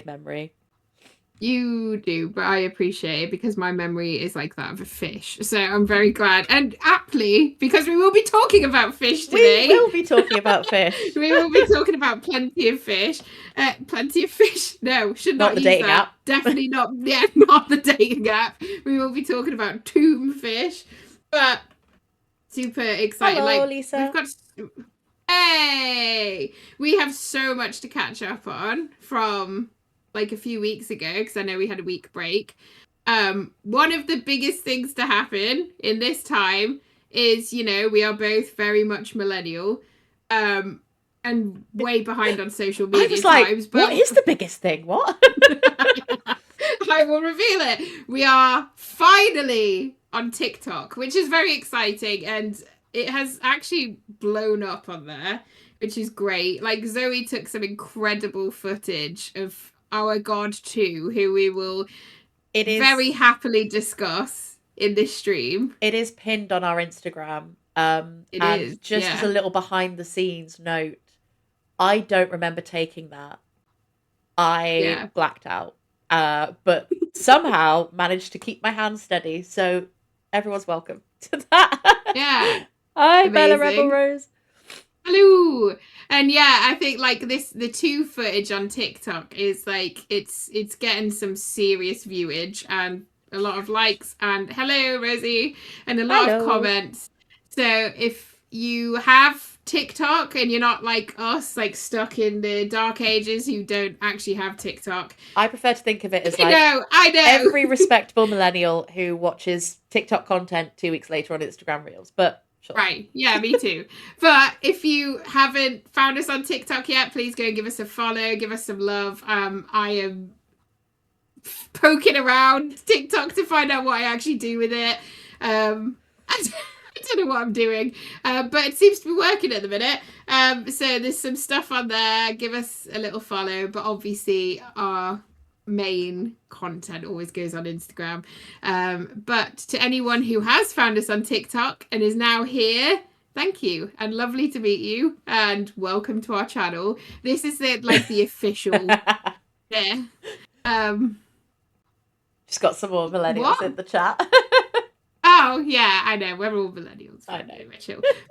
vague memory. You do, but I appreciate it because my memory is like that of a fish. So I'm very glad. And aptly, because we will be talking about fish today. We will be talking about fish. We will be talking about plenty of fish. Plenty of fish. No, should not the use dating that. app. Definitely not. Yeah, not the dating app. We will be talking about tomb fish. But super excited. Hello, like Lisa. we've got. Hey, we have so much to catch up on from like a few weeks ago because I know we had a week break. One of the biggest things to happen in this time is, you know, we are both very much millennial, and way behind on social media. I was like, times, but what is the biggest thing? What? I will reveal it. We are finally on TikTok, which is very exciting, and it has actually blown up on there, which is great. Like Zoe took some incredible footage of our God 2, who we will very happily discuss in this stream. It is pinned on our Instagram. Just as a little behind the scenes note, I don't remember taking that. I blacked out. But somehow managed to keep my hand steady. So everyone's welcome to that. Yeah. Hi, Bella Rebel Rose. Hello. And yeah, I think like the 2 footage on TikTok is like it's getting some serious viewage and a lot of likes and hello Rosie and a lot of comments. So if you have TikTok and you're not like us, like stuck in the dark ages who don't actually have TikTok, I prefer to think of it as I know every respectable millennial who watches TikTok content 2 weeks later on Instagram Reels. But sure. Right, yeah, me too. But if you haven't found us on TikTok yet, please go and give us a follow, give us some love. I am poking around TikTok to find out what I actually do with it. I don't know what I'm doing, but it seems to be working at the minute. So there's some stuff on there. Give us a little follow, but obviously our main content always goes on Instagram. But to anyone who has found us on TikTok and is now here, thank you and lovely to meet you and welcome to our channel. This is the official. Yeah. Just got some more millennials in the chat. Oh yeah, I know, we're all millennials. I know.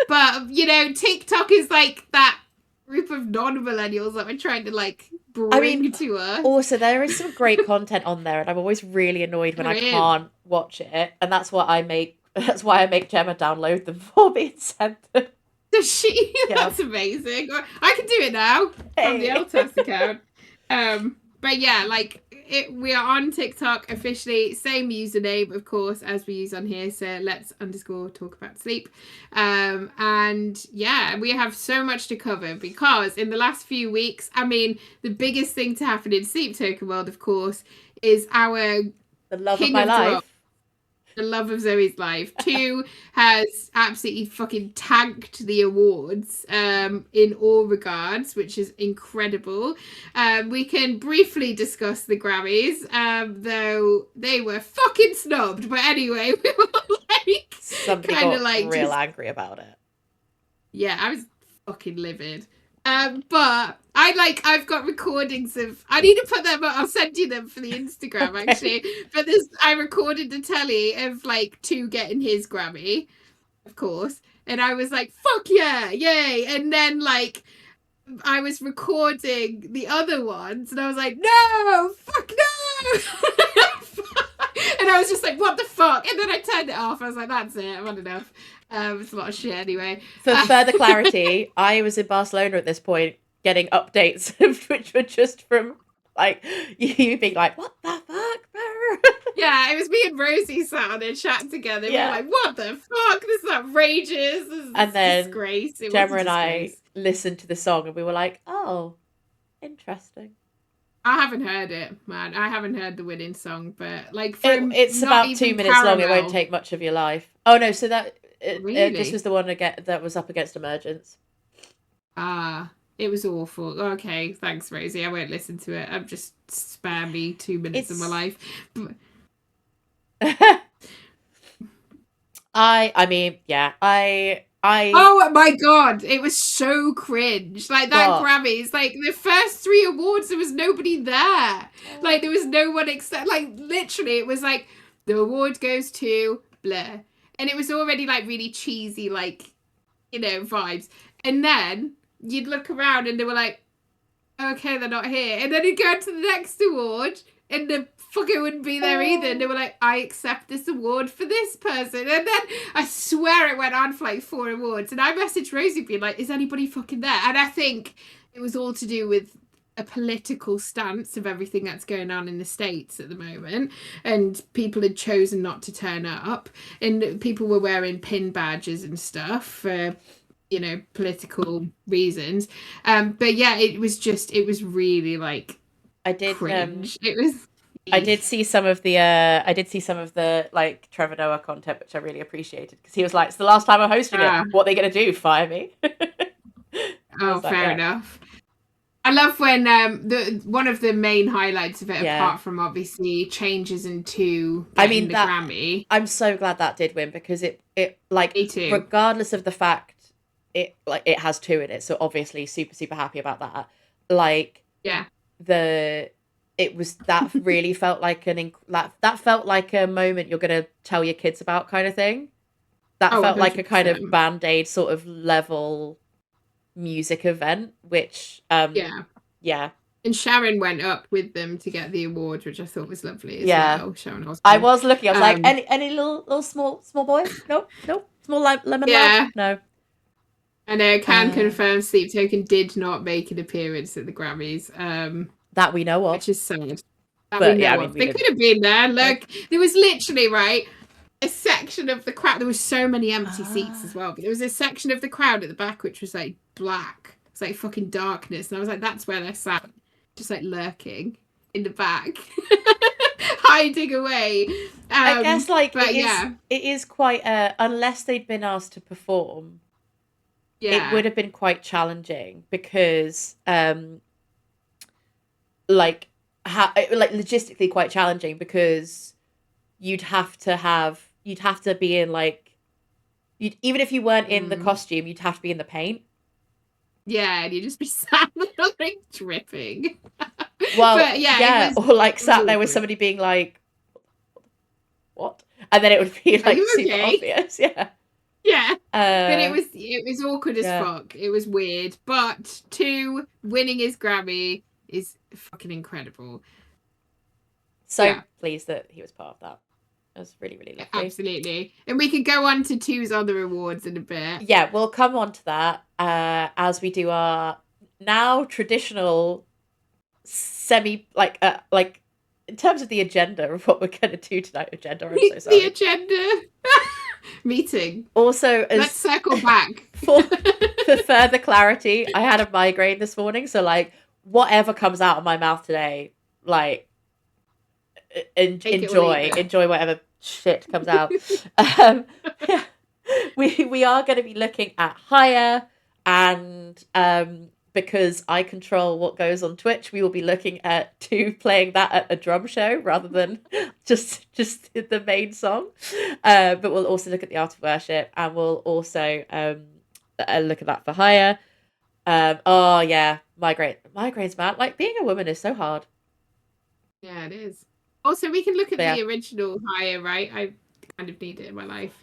But you know, TikTok is like that group of non-millennials that we're trying to like bring to us. Also, there is some great content on there, and I'm always really annoyed when I can't watch it, and that's why I make Gemma download them for me and send them. Does she? Yeah. That's amazing. I can do it now from the LTAS account. But yeah, like we are on TikTok officially, same username of course as we use on here, so let's_talk about sleep. And yeah, we have so much to cover because in the last few weeks, I mean, the biggest thing to happen in Sleep Token world, of course, is the love of my life. The love of Zoe's life. 2 has absolutely fucking tanked the awards in all regards, which is incredible. We can briefly discuss the Grammys, though they were fucking snubbed. But anyway, we were like somebody got real angry about it. Yeah, I was fucking livid. But I've got recordings of, I need to put them up, I'll send you them for the Instagram actually. But I recorded the telly of like 2 getting his Grammy, of course, and I was like, fuck yeah, yay. And then like I was recording the other ones and I was like, no, fuck no. And I was just like, what the fuck? And then I turned it off. I was like, that's it, I've had enough. It's a lot of shit anyway. For further clarity, I was in Barcelona at this point getting updates which were just from like you being like, what the fuck, bro? Yeah, it was me and Rosie sat on there chatting together. Yeah. We were like, what the fuck? This is outrageous. This is and then disgrace. Gemma and I listened to the song and we were like, oh, interesting. I haven't heard it, man. I haven't heard the winning song, but like it's about 2 minutes long. It won't take much of your life. Oh no, so that this was the one that was up against Emergence. It was awful. Okay, thanks, Rosie. I won't listen to it. I'm just spare me 2 minutes of my life. I mean, yeah, I Oh my god, it was so cringe. Like that Grammys, like the first 3 awards, there was nobody there. Like there was no one except, like literally, it was like the award goes to blah, and it was already like really cheesy, like vibes. And then you'd look around and they were like, okay, they're not here. And then you'd go to the next award and the fucker wouldn't be there either. And they were like, I accept this award for this person. And then I swear it went on for like 4 awards. And I messaged Rosie being like, is anybody fucking there? And I think it was all to do with a political stance of everything that's going on in the States at the moment. And people had chosen not to turn up. And people were wearing pin badges and stuff for political reasons. But yeah, it was really like cringe. I did see some of the like Trevor Noah content, which I really appreciated, because he was like, it's the last time I'm hosting it. What are they gonna do? Fire me? Fair enough. I love when one of the main highlights of it, apart from obviously changes into the Grammy. I'm so glad that did win, because it like, me too. Regardless of the fact it has 2 in it, so obviously super happy about that. Like, it was, that really felt like that felt like a moment you're gonna tell your kids about, kind of thing. That felt 100%. Like a kind of Band-Aid sort of level music event, which yeah. And Sharon went up with them to get the award, which I thought was lovely as well. Sharon Osbourne. I was looking, I was like, any little small boy? Nope. Small lemon love? No. I know, can confirm Sleep Token did not make an appearance at the Grammys. That we know of. Which is sad. They could have been there. Look, there was literally, a section of the crowd. There was so many empty seats as well. But there was a section of the crowd at the back which was like black. It's like fucking darkness. And I was like, that's where they're sat. Just like lurking in the back. Hiding away. I guess it is quite, unless they'd been asked to perform, it would have been quite challenging, because logistically quite challenging, because you'd have to be in even if you weren't in the costume, you'd have to be in the paint. Yeah, and you'd just be sat like dripping. Well, or sat there with somebody being like, what? And then it would be like super obvious. Yeah, but it was awkward as fuck. It was weird, but 2 winning his Grammy is fucking incredible. So pleased that he was part of that. It was really, really lovely. Absolutely. And we could go on to 2's other awards in a bit. Yeah, we'll come on to that as we do our now traditional semi in terms of the agenda of what we're going to do tonight. I'm so sorry. The agenda. Meeting. Also, let's circle back. for further clarity, I had a migraine this morning, so whatever comes out of my mouth today, enjoy whatever shit comes out. We are going to be looking at Higher, and because I control what goes on Twitch, we will be looking at 2 playing that at a drum show rather than just the main song. But we'll also look at the Art of Worship, and we'll also look at that for Higher. Migraines, man. Like, being a woman is so hard. Yeah, it is. Also, we can look at the original Higher, right? I kind of need it in my life.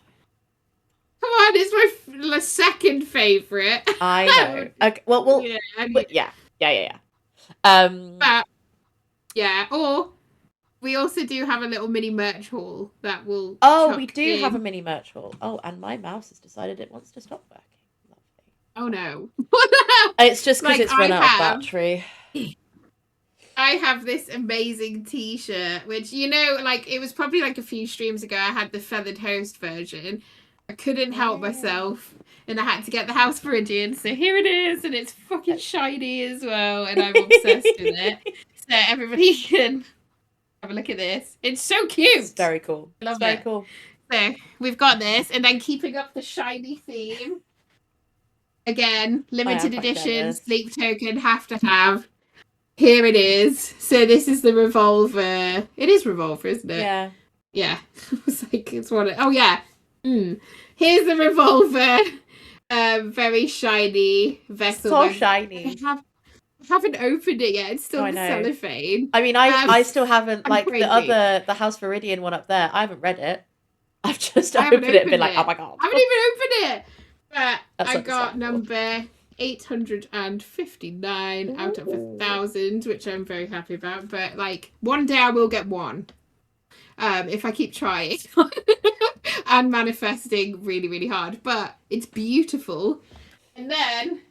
Come on, it's my second favourite. I know. Okay, well, yeah. Or we also do have a little mini merch haul that will. Oh, we do have a mini merch haul. Oh, and my mouse has decided it wants to stop working. Lovely. Oh no! It's just because it's run out of battery. I have this amazing T-shirt, which it was probably a few streams ago. I had the Feathered Host version. I couldn't help myself, and I had to get the House Viridian, so here it is, and it's fucking shiny as well, and I'm obsessed with it. So everybody can have a look at this. It's so cute. It's very cool. I love it. Very cool. So we've got this, and then keeping up the shiny theme. Again, limited edition, Sleep Token, have to have. Here it is. So this is the revolver. It is revolver, isn't it? Yeah. Yeah. It's one. Oh yeah. Here's the revolver. very shiny vessel. So shiny. I haven't opened it yet. It's still in cellophane. I mean, I still haven't, like, the House Viridian one up there. I haven't read it. I've just opened it and been like, oh my god. I haven't even opened it. But I got number 859 out of 1,000, which I'm very happy about. But like, one day I will get one. If I keep trying and manifesting really, really hard. But it's beautiful. And then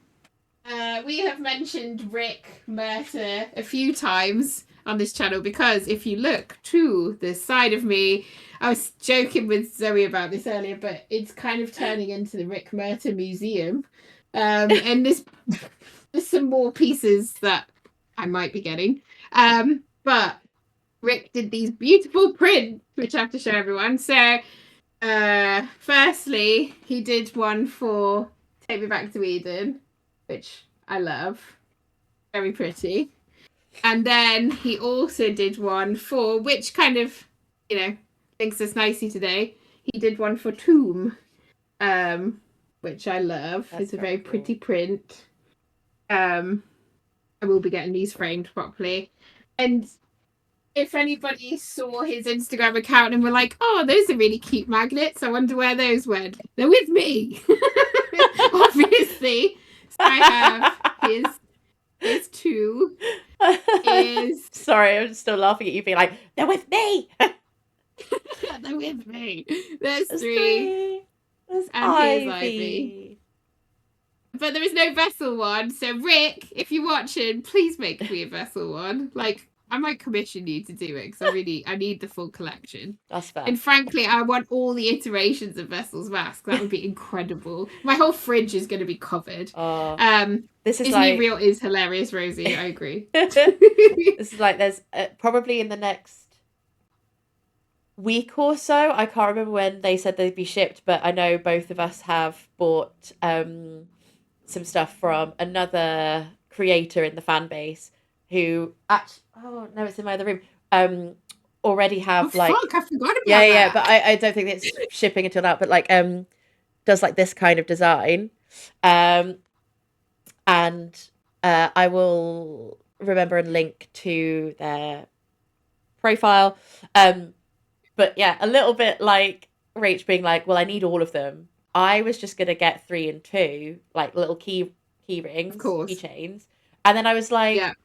we have mentioned Rick Murta a few times on this channel, because if you look to the side of me, I was joking with Zoe about this earlier, but it's kind of turning into the Rick Murta Museum. And there's some more pieces that I might be getting. But Rick did these beautiful prints, which I have to show everyone. So, firstly, he did one for Take Me Back to Eden, which I love. Very pretty. And then he also did one for, which kind of, links us nicely today. He did one for Tomb, which I love. It's a very pretty print. I will be getting these framed properly. And if anybody saw his Instagram account and were like, oh, those are really cute magnets, I wonder where those went. They're with me. Obviously. So I have his two. Sorry, I'm still laughing at you being like, they're with me. They're with me. There's three. There's and Ivy. Here's Ivy. But there is no vessel one. So Rick, if you're watching, please make me a vessel one. Like, I might commission you to do it, because I need the full collection. That's fair. And frankly, I want all the iterations of Vessel's Mask. That would be incredible. My whole fridge is going to be covered. This is Disney Real is hilarious, Rosie. I agree. This is like, there's probably in the next week or so, I can't remember when they said they'd be shipped, but I know both of us have bought some stuff from another creator in the fan base who it's in my other room, already have I forgot about that. But I don't think it's shipping until now, but like does like this kind of design, and I will remember and link to their profile, but yeah, a little bit like Rach being like, well, I need all of them. I was just gonna get 3 and 2, like little key rings, keychains, and then I was like,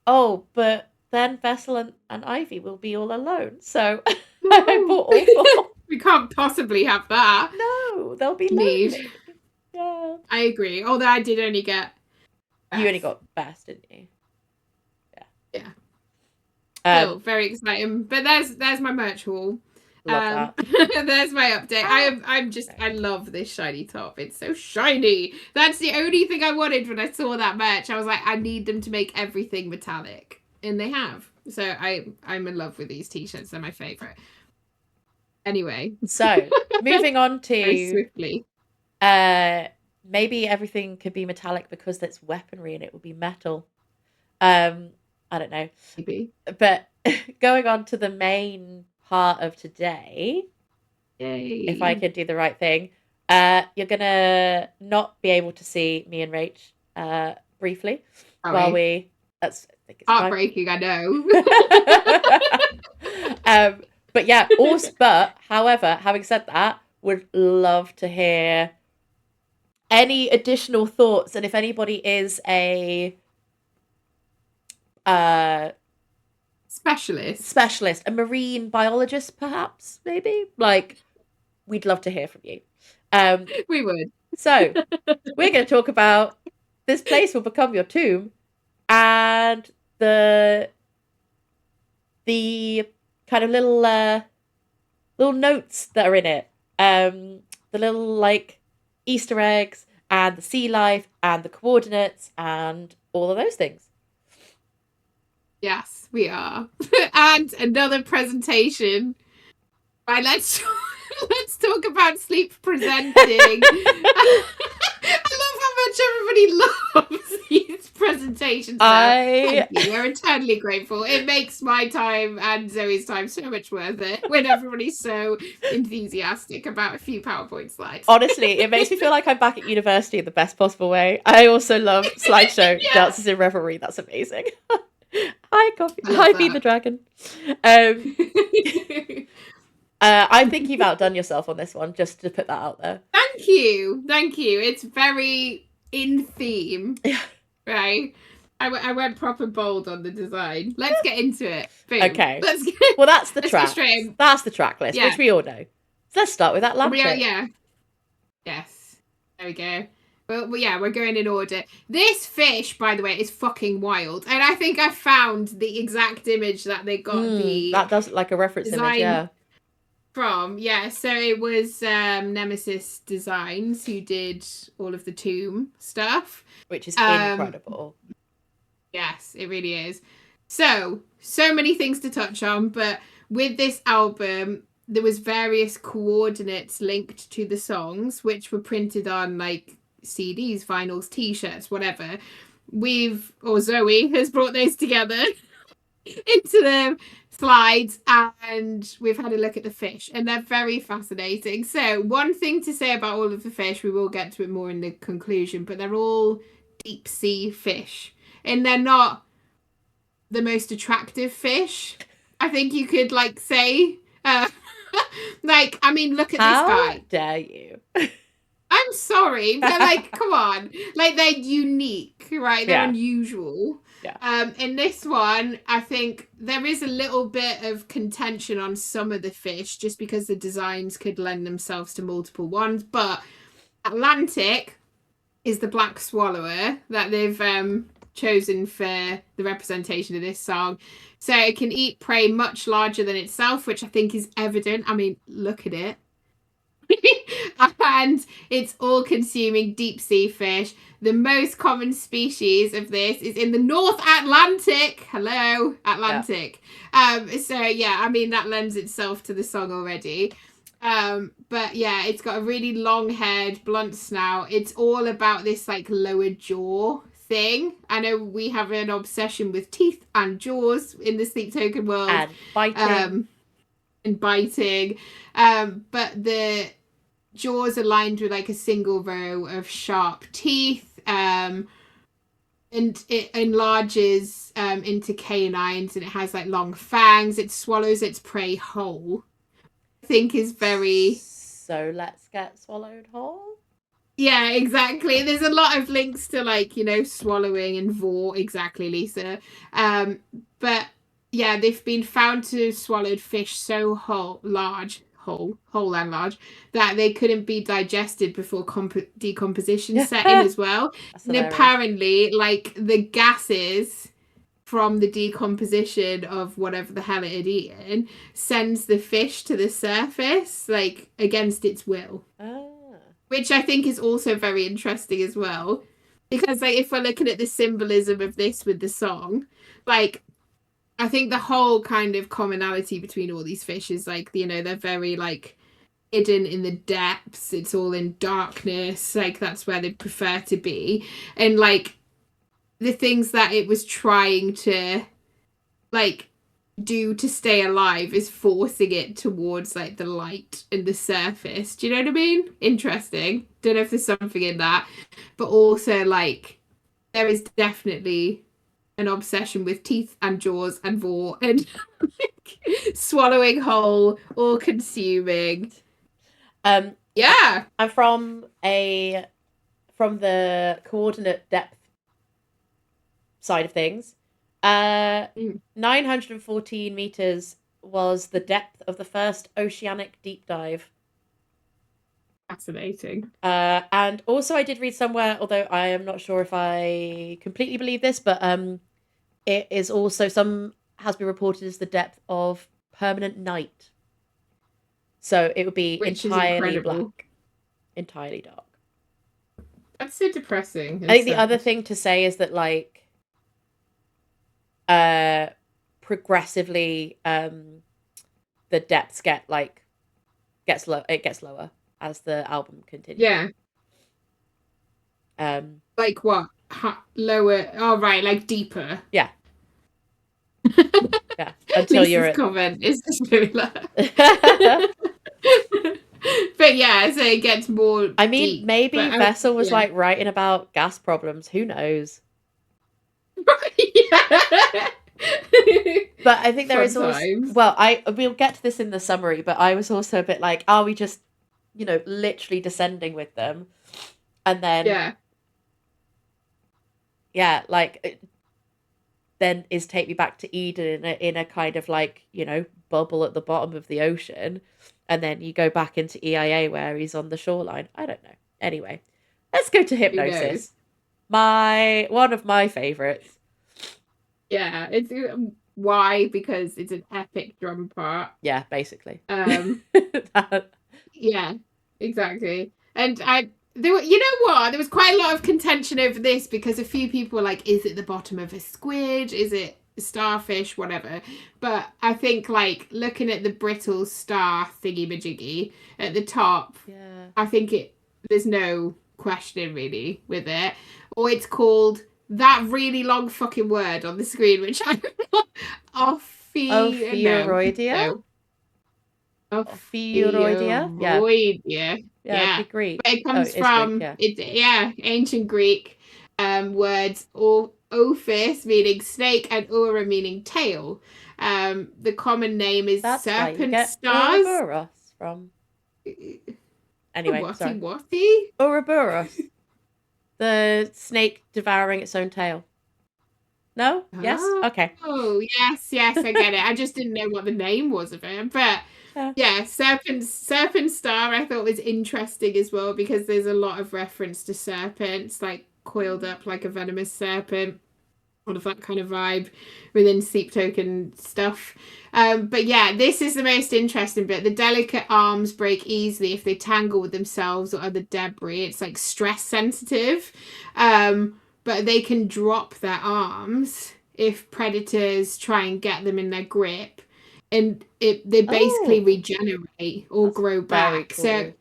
oh, but then Vessel and Ivy will be all alone, so I bought all 4. We can't possibly have that. No, they'll be lonely. Yeah, I agree. Although I did only get Best. You only got Best, didn't you? Yeah. Still very exciting. But there's my merch haul. Love that. There's my update. I love this shiny top. It's so shiny. That's the only thing I wanted when I saw that merch. I was like, I need them to make everything metallic, and they have. So I'm in love with these t-shirts. They're my favorite. Anyway, so moving on to very swiftly. Maybe everything could be metallic because there's weaponry and it will be metal. I don't know. Maybe. But going on to the main part of today, yay, if I could do the right thing, you're gonna not be able to see me and Rach briefly while we. That's heartbreaking, I know. But yeah, also, but however, having said that, would love to hear any additional thoughts, and if anybody is a specialist, a marine biologist, perhaps, maybe, like, we'd love to hear from you. We would. So we're going to talk about this place will become your tomb, and the kind of little notes that are in it, the little like Easter eggs and the sea life and the coordinates and all of those things. Yes, we are. And another presentation. Right, let's talk about sleep presenting. I love how much everybody loves these presentations. Thank you. We're eternally grateful. It makes my time and Zoe's time so much worth it when everybody's so enthusiastic about a few PowerPoint slides. Honestly, it makes me feel like I'm back at university in the best possible way. I also love slideshow dances in revelry. That's amazing. Hi, Be the Dragon. I think you've outdone yourself on this one, just to put that out there. Thank you. It's very in theme. Yeah. Right? I went proper bold on the design. Let's get into it. Boom. Okay. Well, that's the track. That's the track list, which we all know. So let's start with Atlantic. Yeah. Yes. There we go. Well, yeah, we're going in order. This fish, by the way, is fucking wild. And I think I found the exact image that they got that does like a reference image, yeah. From. Yeah, so it was Nemesis Designs who did all of the Tomb stuff. Which is incredible. Yes, it really is. So many things to touch on, but with this album, there was various coordinates linked to the songs, which were printed on like CDs, vinyls, t-shirts, whatever. Zoe has brought those together into the slides, and we've had a look at the fish, and they're very fascinating. So one thing to say about all of the fish, we will get to it more in the conclusion, but they're all deep sea fish, and they're not the most attractive fish, I think you could like say. Like, I mean, look at this guy. How dare you? I'm sorry, but like, come on. Like, they're unique, right? They're unusual. Yeah. In this one, I think there is a little bit of contention on some of the fish, just because the designs could lend themselves to multiple ones. But Atlantic is the black swallower that they've chosen for the representation of this song. So it can eat prey much larger than itself, which I think is evident. I mean, look at it. And it's all-consuming deep sea fish. The most common species of this is in the North Atlantic. Hello, Atlantic. Yeah. So yeah, I mean, that lends itself to the song already. But yeah, it's got a really long head, blunt snout. It's all about this like lower jaw thing. I know we have an obsession with teeth and jaws in the Sleep Token world. And biting. But the jaws are lined with like a single row of sharp teeth. And it enlarges into canines, and it has like long fangs. It swallows its prey whole. I think is very... So let's get swallowed whole? Yeah, exactly. There's a lot of links to like, you know, swallowing and vor. Exactly, Lisa. But yeah, they've been found to have swallowed fish so whole and large, that they couldn't be digested before decomposition set in as well. And apparently, like, the gases from the decomposition of whatever the hell it had eaten sends the fish to the surface, like, against its will. Which I think is also very interesting as well. Because, like, if we're looking at the symbolism of this with the song, like, I think the whole kind of commonality between all these fish is, like, you know, they're very, like, hidden in the depths. It's all in darkness. Like, that's where they prefer to be. And, like, the things that it was trying to, like, do to stay alive is forcing it towards like the light and the surface. Do you know what I mean? Interesting. Don't know if there's something in that, but also like there is definitely an obsession with teeth and jaws and vor and swallowing whole, all consuming. Yeah. And from the coordinate depth side of things, 914 meters was the depth of the first oceanic deep dive. Fascinating. And also I did read somewhere, although I am not sure if I completely believe this, but it is also has been reported as the depth of permanent night. So it would be entirely black, entirely dark. That's so depressing. I think the other thing to say is that like progressively the depths gets lower as the album continues. Yeah. Like what? Lower? Oh, right, like deeper. Yeah. Yeah. Until Lisa's you're at... comment is just really low. But yeah, so it gets more I mean, deep. maybe But Vessel was yeah. like writing about gas problems. Who knows? Yeah. But I think there Fun is also, times. well, we'll get to this in the summary, but I was also a bit like, are we just, literally descending with them? And then, Yeah. yeah, like, then is Take Me Back to Eden in a kind of like, bubble at the bottom of the ocean. And then you go back into EIA where he's on the shoreline. I don't know. Anyway, let's go to Who knows? Hypnosis. One of my favorites. Yeah, it's why? Because it's an epic drum part. Yeah, basically. Yeah, exactly. And there were, you know what? There was quite a lot of contention over this because a few people were like, is it the bottom of a squid? Is it a starfish? Whatever. But I think like looking at the brittle star thingy majiggy at the top, yeah. I think there's no question really with it. Or it's called that really long fucking word on the screen, which I Ophiuroidea? No. Ophiuroidea? Yeah. Ophiuroidea. Yeah, it'd Yeah. be Greek. But it Oh, comes it is Greek, from yeah. ancient Greek words or ophis meaning snake and ura meaning tail. The common name is That's where you serpent get stars. Ouroboros from. Anyway, sorry. Whatty? Ouroboros. The snake devouring its own tail. No? Yes? Okay. Oh, yes, I get it. I just didn't know what the name was of it. But yeah, serpent star I thought was interesting as well because there's a lot of reference to serpents, like coiled up like a venomous serpent, all of that kind of vibe within Sleep Token stuff. But yeah, this is the most interesting bit. The delicate arms break easily if they tangle with themselves or other debris. It's like stress sensitive. But they can drop their arms if predators try and get them in their grip, and they basically regenerate or grow back. Cool. So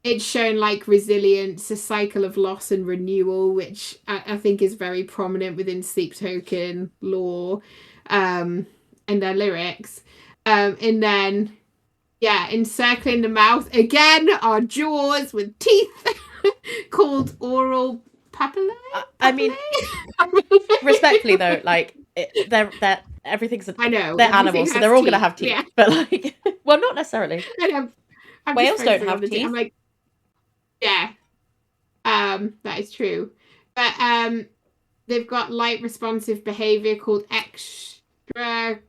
it's shown like resilience, a cycle of loss and renewal, which I think is very prominent within Sleep Token lore, and their lyrics. And then encircling the mouth again are jaws with teeth called oral papillae. I mean, respectfully though, like they're everything's. I know they're animals, so they're all gonna have teeth. Yeah. But like, well, not necessarily. Whales don't have teeth. I'm like, yeah, that is true. But they've got light responsive behavior called extraocular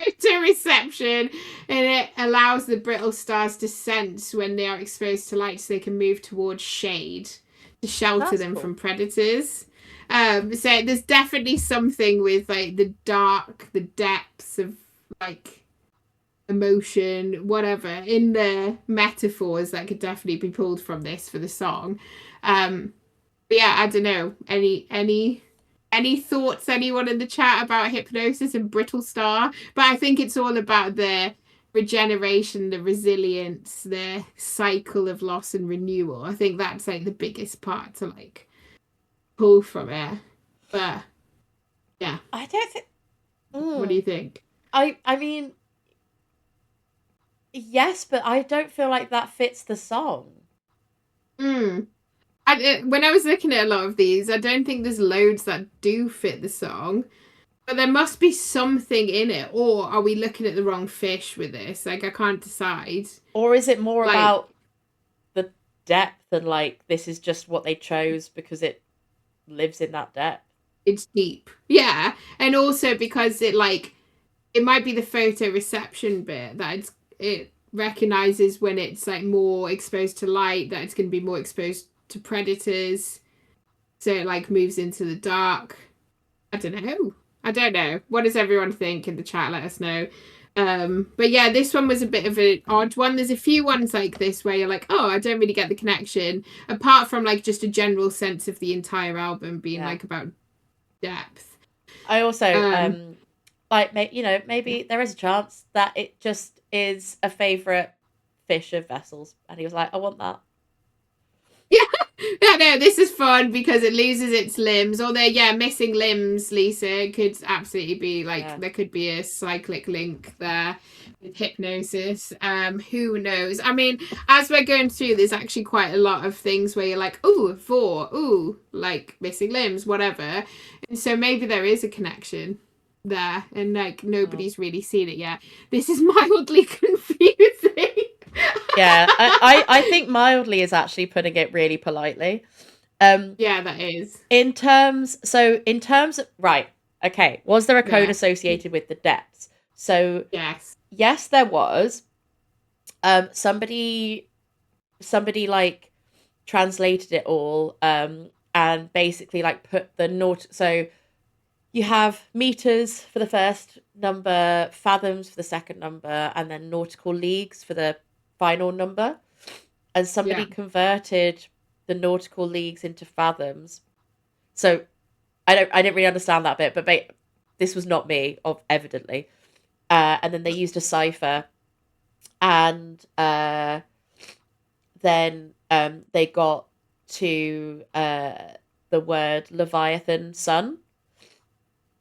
photoreception, and it allows the brittle stars to sense when they are exposed to light, so they can move towards shade to shelter them from predators. So there's definitely something with like the depths of like emotion, whatever, in the metaphors that could definitely be pulled from this for the song. But yeah, I don't know. Any thoughts, anyone in the chat about Hypnosis and Brittle Star? But I think it's all about the regeneration, the resilience, the cycle of loss and renewal. I think that's like the biggest part to like pull from it. But yeah, I don't think. What do you think? I mean, yes, but I don't feel like that fits the song. When I was looking at a lot of these, I don't think there's loads that do fit the song, but there must be something in it. Or are we looking at the wrong fish with this? Like, I can't decide. Or is it more like, about the depth and like this is just what they chose because it lives in that depth? It's deep, yeah, and also because it might be the photoreception bit that it recognizes when it's like more exposed to light, that it's going to be more exposed to predators, so it like moves into the dark. I don't know. What does everyone think in the chat? Let us know. But yeah, this one was a bit of an odd one. There's a few ones like this where you're like, oh, I don't really get the connection, apart from like just a general sense of the entire album being like about depth. I also like, maybe there is a chance that it just is a favorite fish of Vessel's, and he was like, I want that. Yeah, no, this is fun because it loses its limbs. Although, yeah, missing limbs, Lisa, could absolutely be like there could be a cyclic link there with hypnosis. Who knows? I mean, as we're going through, there's actually quite a lot of things where you're like, oh, like missing limbs, whatever. And so maybe there is a connection there, and like nobody's really seen it yet. This is mildly confusing. Yeah, I think mildly is actually putting it really politely. Yeah, that is. In terms of, right, okay, was there a code associated with the depths? So yes, there was. Somebody like translated it all, and basically like put the so you have meters for the first number, fathoms for the second number, and then nautical leagues for the final number. And somebody converted the nautical leagues into fathoms. So I didn't really understand that bit, but this was not me, evidently. And then they used a cipher, and then they got to the word Leviathan sun.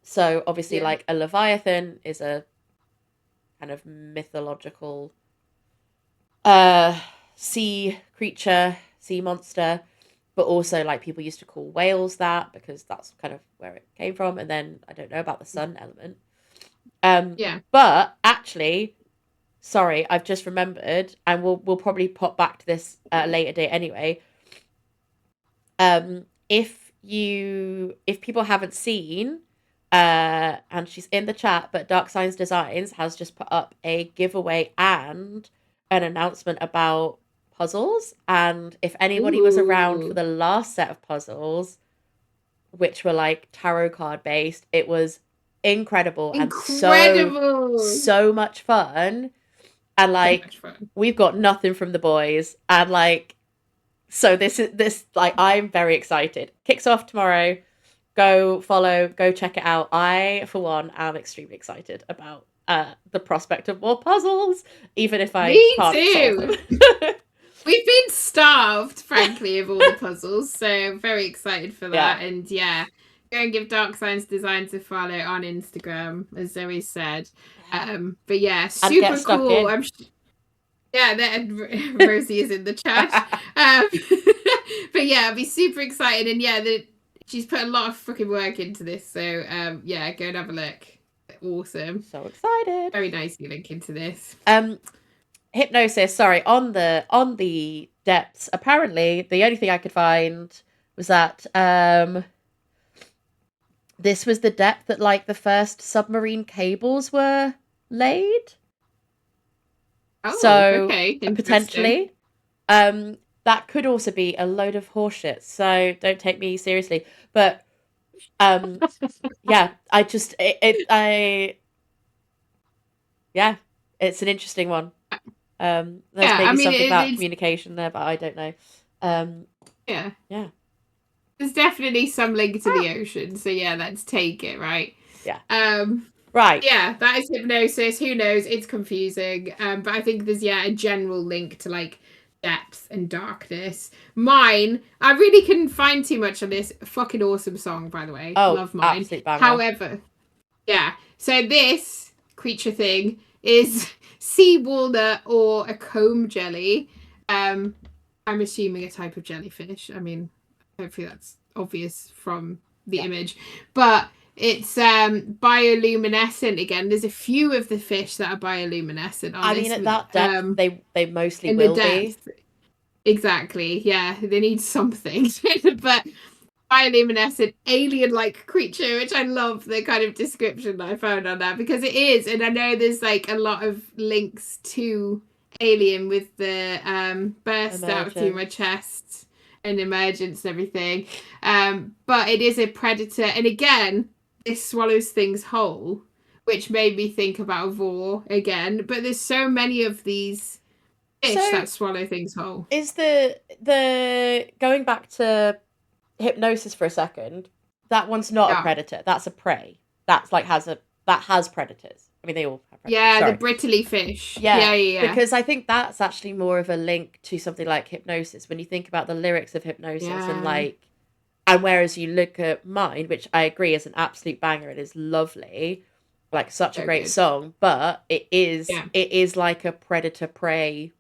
So obviously, like a Leviathan is a kind of mythological sea creature, sea monster, but also like people used to call whales that because that's kind of where it came from. And then I don't know about the sun element. But actually, sorry, I've just remembered, and we'll probably pop back to this at a later date anyway. If people haven't seen, and she's in the chat, but Dark Signs Designs has just put up a giveaway and an announcement about puzzles. And if anybody was around for the last set of puzzles, which were like tarot card based, it was incredible. And so much fun. And like we've got nothing from the boys, and like so this like I'm very excited. Kicks off tomorrow. Go follow, go check it out. I, for one, am extremely excited about the prospect of more puzzles, even if I can't solve them. We've been starved, frankly, of all the puzzles, so very excited for that. And go and give Dark Signs Designs a follow on Instagram, as Zoe said. But yeah, super cool. Rosie is in the chat. But yeah, I'll be super excited, and she's put a lot of fucking work into this, so go and have a look. Awesome. So excited. Very nicely link into this. Hypnosis, sorry, on the depths, apparently the only thing I could find was that this was the depth that like the first submarine cables were laid. Oh, so okay. Potentially. That could also be a load of horseshit, so don't take me seriously. But I just it's an interesting one. There's maybe something about communication there, but I don't know. Yeah. There's definitely some link to the ocean, so let's take it, right? Yeah. Right. Yeah, that is hypnosis. Who knows? It's confusing. But I think there's a general link to like depth and darkness. Mine, I really couldn't find too much on this. Fucking awesome song, by the way. Oh, love mine. Absolute banger. However, so this creature thing is sea walnut or a comb jelly. I'm assuming a type of jellyfish. I mean, hopefully that's obvious from the image, but it's bioluminescent again. There's a few of the fish that are bioluminescent. I mean, at that depth, they mostly will be. Exactly. Yeah, they need something, but bioluminescent alien-like creature, which I love the kind of description that I found on that, because it is, and I know there's like a lot of links to Alien with the burst out through my chest and emergence and everything, but it is a predator, and again this swallows things whole, which made me think about Vor again. But there's so many of these fish that swallow things whole. Is the going back to hypnosis for a second, that one's not a predator, that's a prey. That's like has a that has predators. I mean, they all have predators. Yeah, sorry. the brittly fish. Yeah, Yeah. Because I think that's actually more of a link to something like Hypnosis. When you think about the lyrics of Hypnosis and like, and whereas you look at mine, which I agree is an absolute banger, it is lovely, like such a great song, but it is like a predator prey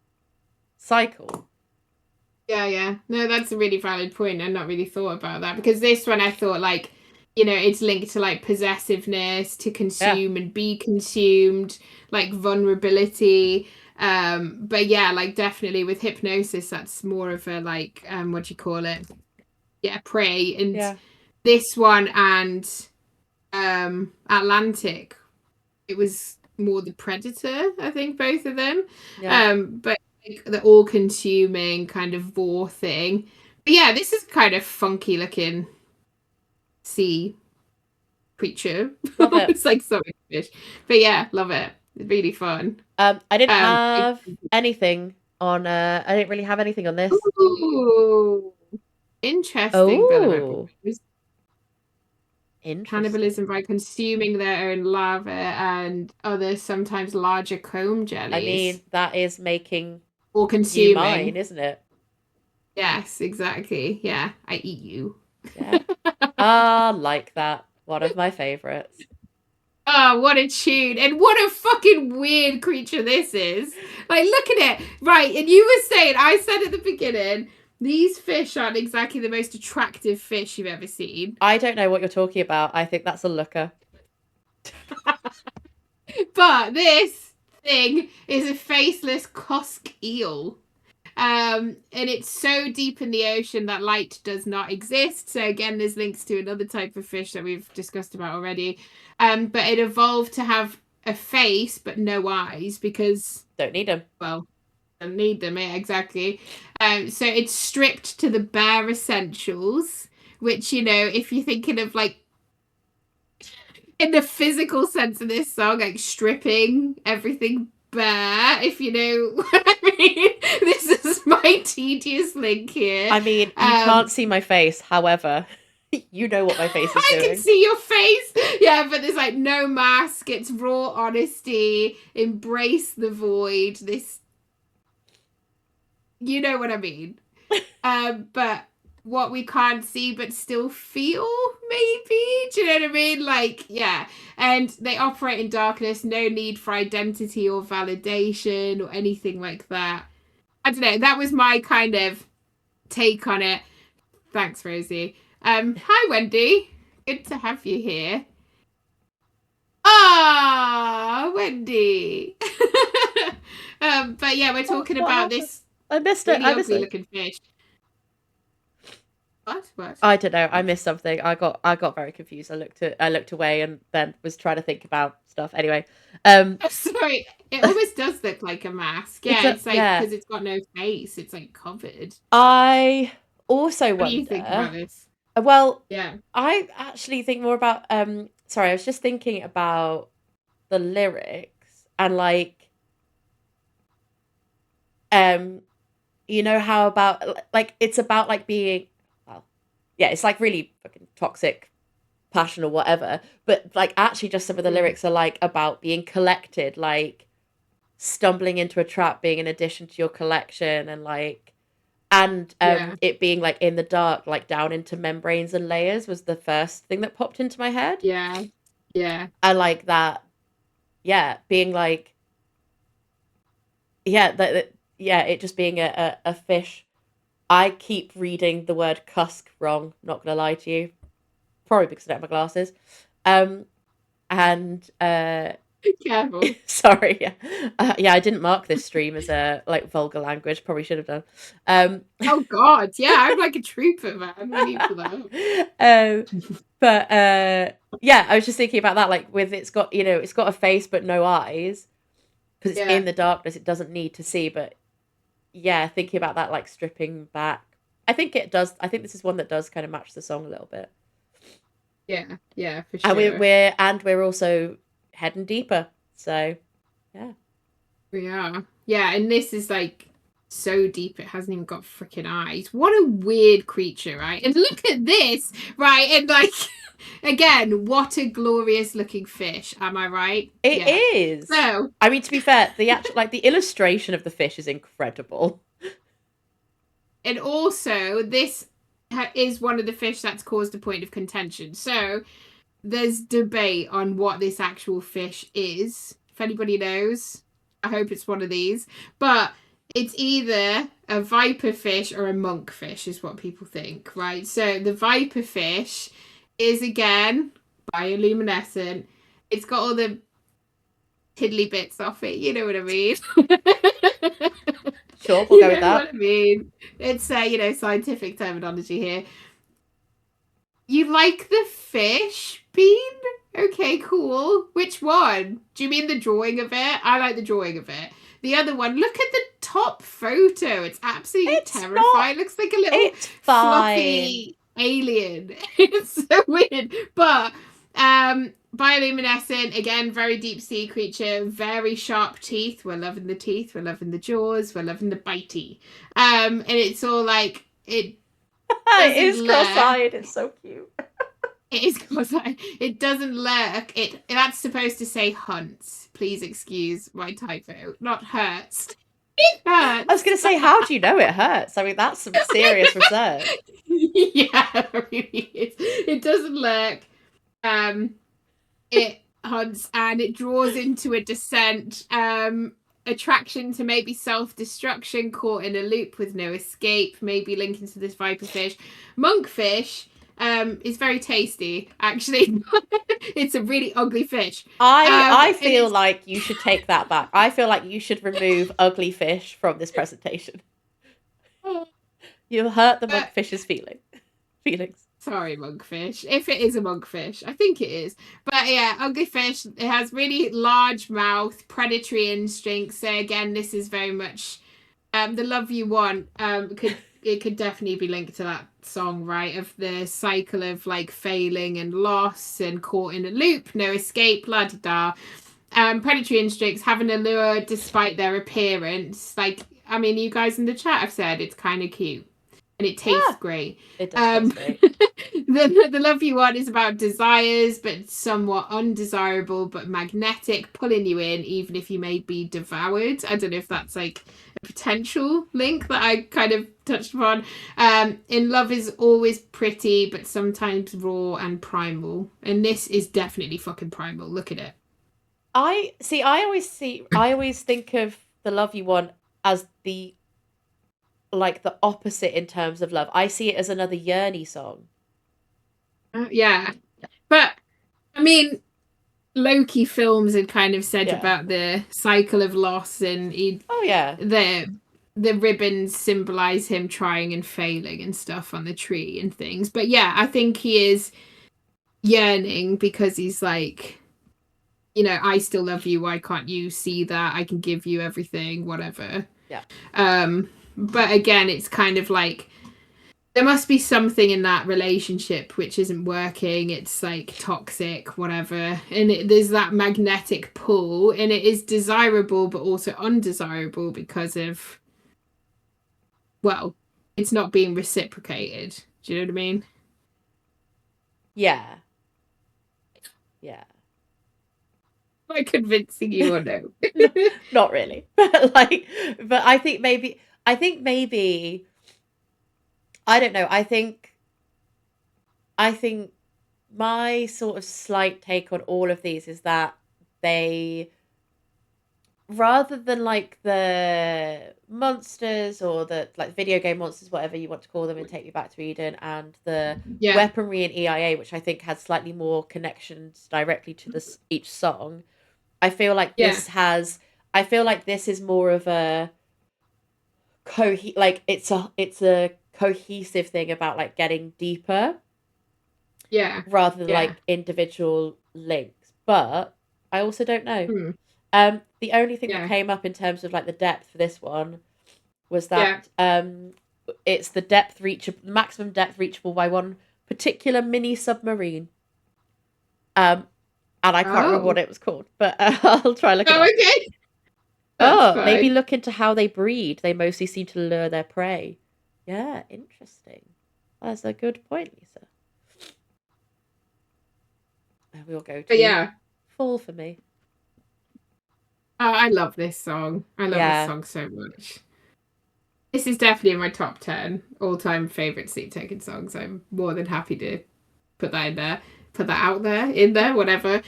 cycle. Yeah. No, that's a really valid point. I've not really thought about that, because this one I thought like, you know, it's linked to like possessiveness, to consume and be consumed, like vulnerability. But yeah, like definitely with Hypnosis, that's more of a like, what do you call it? Yeah, prey. And this one and Atlantic, it was more the predator, I think, both of them. But like, the all-consuming kind of vor thing. But yeah, this is kind of funky looking sea creature. Love it. It's like so fish. But yeah, love it. It's really fun. I didn't have anything on I didn't really have anything on this. Ooh, interesting. Cannibalism by consuming their own larvae and other sometimes larger comb jellies. I mean, that is making or consuming you mine, isn't it? Yes, exactly. Yeah, I eat you. Yeah. Like that. One of my favorites. Oh, what a tune. And what a fucking weird creature this is. Like, look at it. Right, and you were saying, I said at the beginning, these fish aren't exactly the most attractive fish you've ever seen. I don't know what you're talking about. I think that's a looker. But this thing is a faceless Kosk eel. And it's so deep in the ocean that light does not exist. So again, there's links to another type of fish that we've discussed about already. But it evolved to have a face but no eyes because don't need them. Well, don't need them, yeah, exactly. So it's stripped to the bare essentials, which, you know, if you're thinking of like in the physical sense of this song, like stripping everything bare, if you know what I mean. This is my tedious link here. I mean, you can't see my face, however, you know what my face is doing. I can see your face. Yeah, but there's like no mask. It's raw honesty. Embrace the void. This, you know what I mean. But what we can't see but still feel, maybe. Do you know what I mean? Like, yeah. And they operate in darkness. No need for identity or validation or anything like that. I don't know. That was my kind of take on it. Thanks, Rosie. Hi, Wendy. Good to have you here. Ah, Wendy. But yeah, we're talking about this. I missed it. I missed it. Looking fish. What? I don't know. I missed something. I got very confused. I looked away and then was trying to think about stuff. Anyway, sorry. It almost does look like a mask. Yeah, it's like because it's got no face. It's like covered. I also wonder. What do you think about this? Well, yeah, I actually think more about. Sorry, I was just thinking about the lyrics and like. You know how about like it's about like being. Yeah, it's like really fucking toxic passion or whatever. But like actually just some of the lyrics are like about being collected, like stumbling into a trap being an addition to your collection and like it being like in the dark, like down into membranes and layers was the first thing that popped into my head. Yeah. I like that. Yeah, being like it just being a fish. I keep reading the word cusk wrong, not gonna lie to you. Probably because I don't have my glasses. Careful. Sorry, yeah, I didn't mark this stream as a like vulgar language. Probably should have done. Oh God, yeah, I'm like a trooper, man. I need for that. But yeah, I was just thinking about that. Like with it's got a face but no eyes because it's in the darkness. It doesn't need to see, but. Yeah, thinking about that, like stripping back. I think it does. I think this is one that does kind of match the song a little bit. Yeah, for sure. And we're also heading deeper. So, yeah. We are. Yeah, and this is like so deep it hasn't even got freaking eyes. What a weird creature, right? And look at this, right? And like Again, what a glorious looking fish. Am I right? It is. So, I mean, to be fair, the actual the illustration of the fish is incredible. And also, this is one of the fish that's caused a point of contention. So, there's debate on what this actual fish is. If anybody knows, I hope it's one of these. But it's either a viper fish or a monk fish, is what people think, right? So, the viper fish is, again, bioluminescent. It's got all the tiddly bits off it. You know what I mean? Sure, we'll go with that. What I mean? It's scientific terminology here. You like the fish, Bean? Okay, cool. Which one? Do you mean the drawing of it? I like the drawing of it. The other one, look at the top photo. It's absolutely terrifying. It looks like a little fluffy alien. It's so weird. But bioluminescent, again, very deep sea creature, very sharp teeth. We're loving the teeth, we're loving the jaws, we're loving the bitey. And it's all like it is cross-eyed. It's so cute. It is cross-eyed. It doesn't lurk. That's supposed to say hunts. Please excuse my typo. Not hurts. It hurts. I was going to say, how do you know it hurts? I mean, that's some serious research. Yeah, it really is. It doesn't lurk. It hunts and it draws into a descent. Attraction to maybe self-destruction, caught in a loop with no escape, maybe linking to this viperfish. Monkfish is very tasty, actually. It's a really ugly fish. I feel like you should take that back. I feel like you should remove ugly fish from this presentation. You'll hurt the monkfish's feelings. Sorry, monkfish. If it is a monkfish, I think it is. But yeah, ugly fish. It has really large mouth, predatory instincts. So again, this is very much the love you want. It could definitely be linked to that song, right? Of the cycle of like failing and loss and caught in a loop, no escape, la da da. Predatory instincts have an allure despite their appearance. Like, I mean, you guys in the chat have said it's kind of cute. And it tastes great. It does taste great. The love you want is about desires, but somewhat undesirable, but magnetic, pulling you in, even if you may be devoured. I don't know if that's like a potential link that I kind of touched upon. In love is always pretty, but sometimes raw and primal. And this is definitely fucking primal. Look at it. I always think of the love you want as the opposite in terms of love. I see it as another yearny song. Yeah. But, I mean, Loki films had kind of said about the cycle of loss and the ribbons symbolize him trying and failing and stuff on the tree and things. But yeah, I think he is yearning because he's like, I still love you. Why can't you see that? I can give you everything, whatever. Yeah. But again, it's kind of like there must be something in that relationship which isn't working. It's like toxic, whatever. And there's that magnetic pull, and it is desirable but also undesirable because of, well, it's not being reciprocated. Do you know what I mean? Yeah. Yeah. Am I convincing you or no? Not really. But I think maybe I don't know. I think my sort of slight take on all of these is that they, rather than like the monsters or the like video game monsters, whatever you want to call them, and Take Me Back to Eden, and the weaponry in EIA, which I think has slightly more connections directly to each song, I feel like this is more of a it's a cohesive thing about like getting deeper, rather than like individual links. But I also don't know. The only thing that came up in terms of like the depth for this one was that it's the maximum depth reachable by one particular mini submarine. And I can't remember what it was called, but I'll try looking it up. Okay. Maybe look into how they breed. They mostly seem to lure their prey. Yeah, interesting. That's a good point, Lisa. We'll go to. But yeah. Fall for Me. Oh, I love this song. I love this song so much. This is definitely in my top 10 all-time favorite Sleep Token songs. I'm more than happy to put that in there. Put that out there, in there, whatever.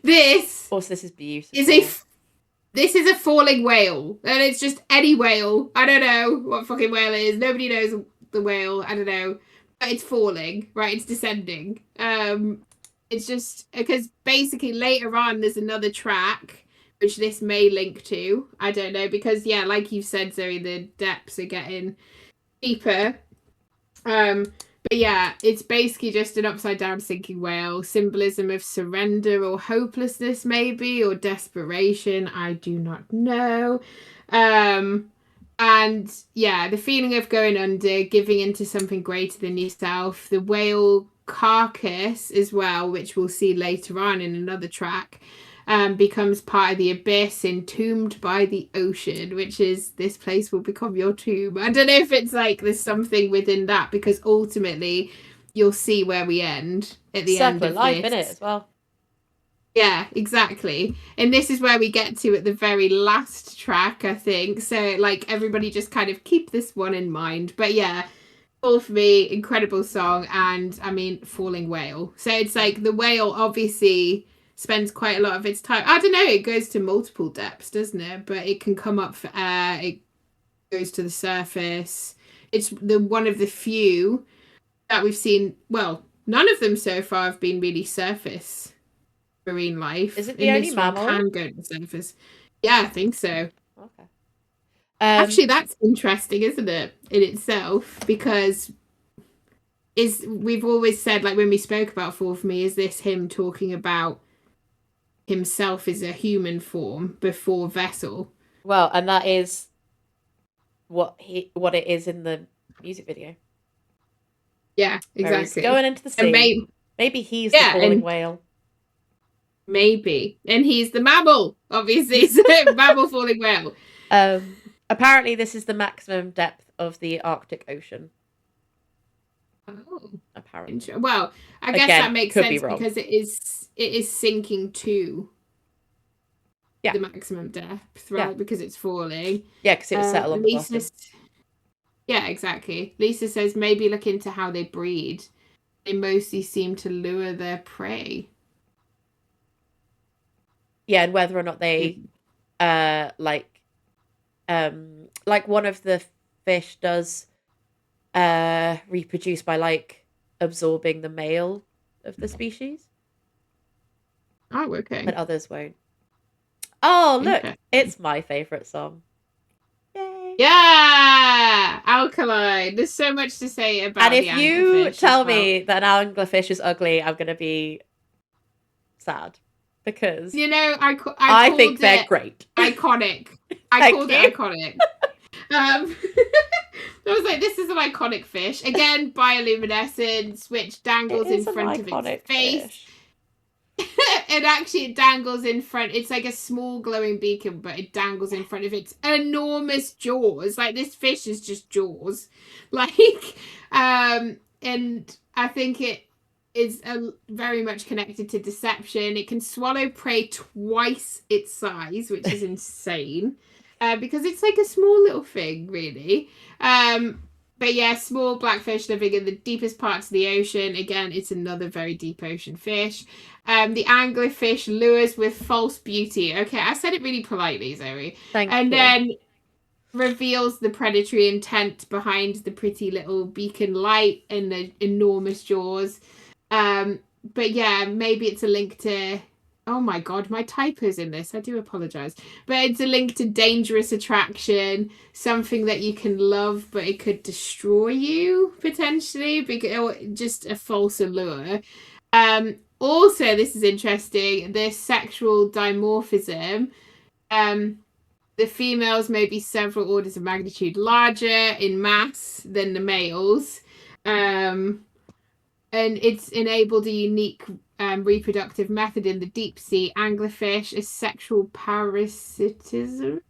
This. Also, this is beautiful. This is a falling whale. And it's just any whale. I don't know what fucking whale it is. Nobody knows the whale. I don't know. But it's falling, right? It's descending. It's just because basically later on there's another track which this may link to. I don't know, because yeah, like you said, Zoe, the depths are getting deeper. But yeah, it's basically just an upside down sinking whale, symbolism of surrender or hopelessness, maybe, or desperation. I do not know. And yeah, the feeling of going under, giving into something greater than yourself. The whale carcass as well, which we'll see later on in another track, becomes part of the abyss, entombed by the ocean, which is this place will become your tomb. I don't know if it's like there's something within that, because ultimately you'll see where we end at the end of life this. in it as well. Yeah, exactly. And this is where we get to at the very last track, I think. So like everybody just kind of keep this one in mind. But yeah, Fall for Me, incredible song. And I mean, falling whale. So it's like the whale obviously spends quite a lot of its time. I don't know, it goes to multiple depths, doesn't it? But it can come up for air, it goes to the surface. It's the one of the few that we've seen. Well, none of them so far have been really surface marine life. Is it the only mammal? Can go to the surface. Yeah, I think so. Okay. Actually, that's interesting, isn't it, in itself? Because we've always said, like when we spoke about Fall for Me, is this him talking about himself as a human form before vessel? Well, and that is what it is in the music video. Yeah, exactly. He's going into the sea. Maybe he's the falling whale. Maybe. And he's the mammal, obviously. So mammal falling whale. Apparently this is the maximum depth of the Arctic Ocean. Oh. Apparently. Well, I guess that makes sense because it is sinking to the maximum depth, right? Yeah. Because it's falling. Yeah, because it was settled on the bottom. Yeah, exactly. Lisa says maybe look into how they breed. They mostly seem to lure their prey. Yeah, and whether or not they like one of the fish does reproduce by like absorbing the male of the species. Oh, okay. But others won't. Oh, look, it's my favorite song. Yay. Yeah, alkaline. There's so much to say about. And if you tell me that an anglerfish is ugly, I'm gonna be sad. Because I think they're great. Iconic. I called it iconic. I was like, this is an iconic fish. Again, bioluminescence, which dangles in front of its face. And actually it dangles in front. It's like a small glowing beacon, but it dangles in front of its enormous jaws. Like this fish is just jaws. Like, and I think it is very much connected to deception. It can swallow prey twice its size, which is insane, because it's like a small little thing, really. But yeah, small black fish living in the deepest parts of the ocean. Again, it's another very deep ocean fish. The anglerfish lures with false beauty. Okay, I said it really politely, Zoe. Thank you. And then reveals the predatory intent behind the pretty little beacon light and the enormous jaws. But yeah, maybe it's a link to, oh my god, my typo's in this, I do apologize, but it's a link to dangerous attraction, something that you can love but it could destroy you potentially, because just a false allure. Also, this is interesting, the sexual dimorphism. The females may be several orders of magnitude larger in mass than the males. And it's enabled a unique reproductive method in the deep sea anglerfish, a sexual parasitism.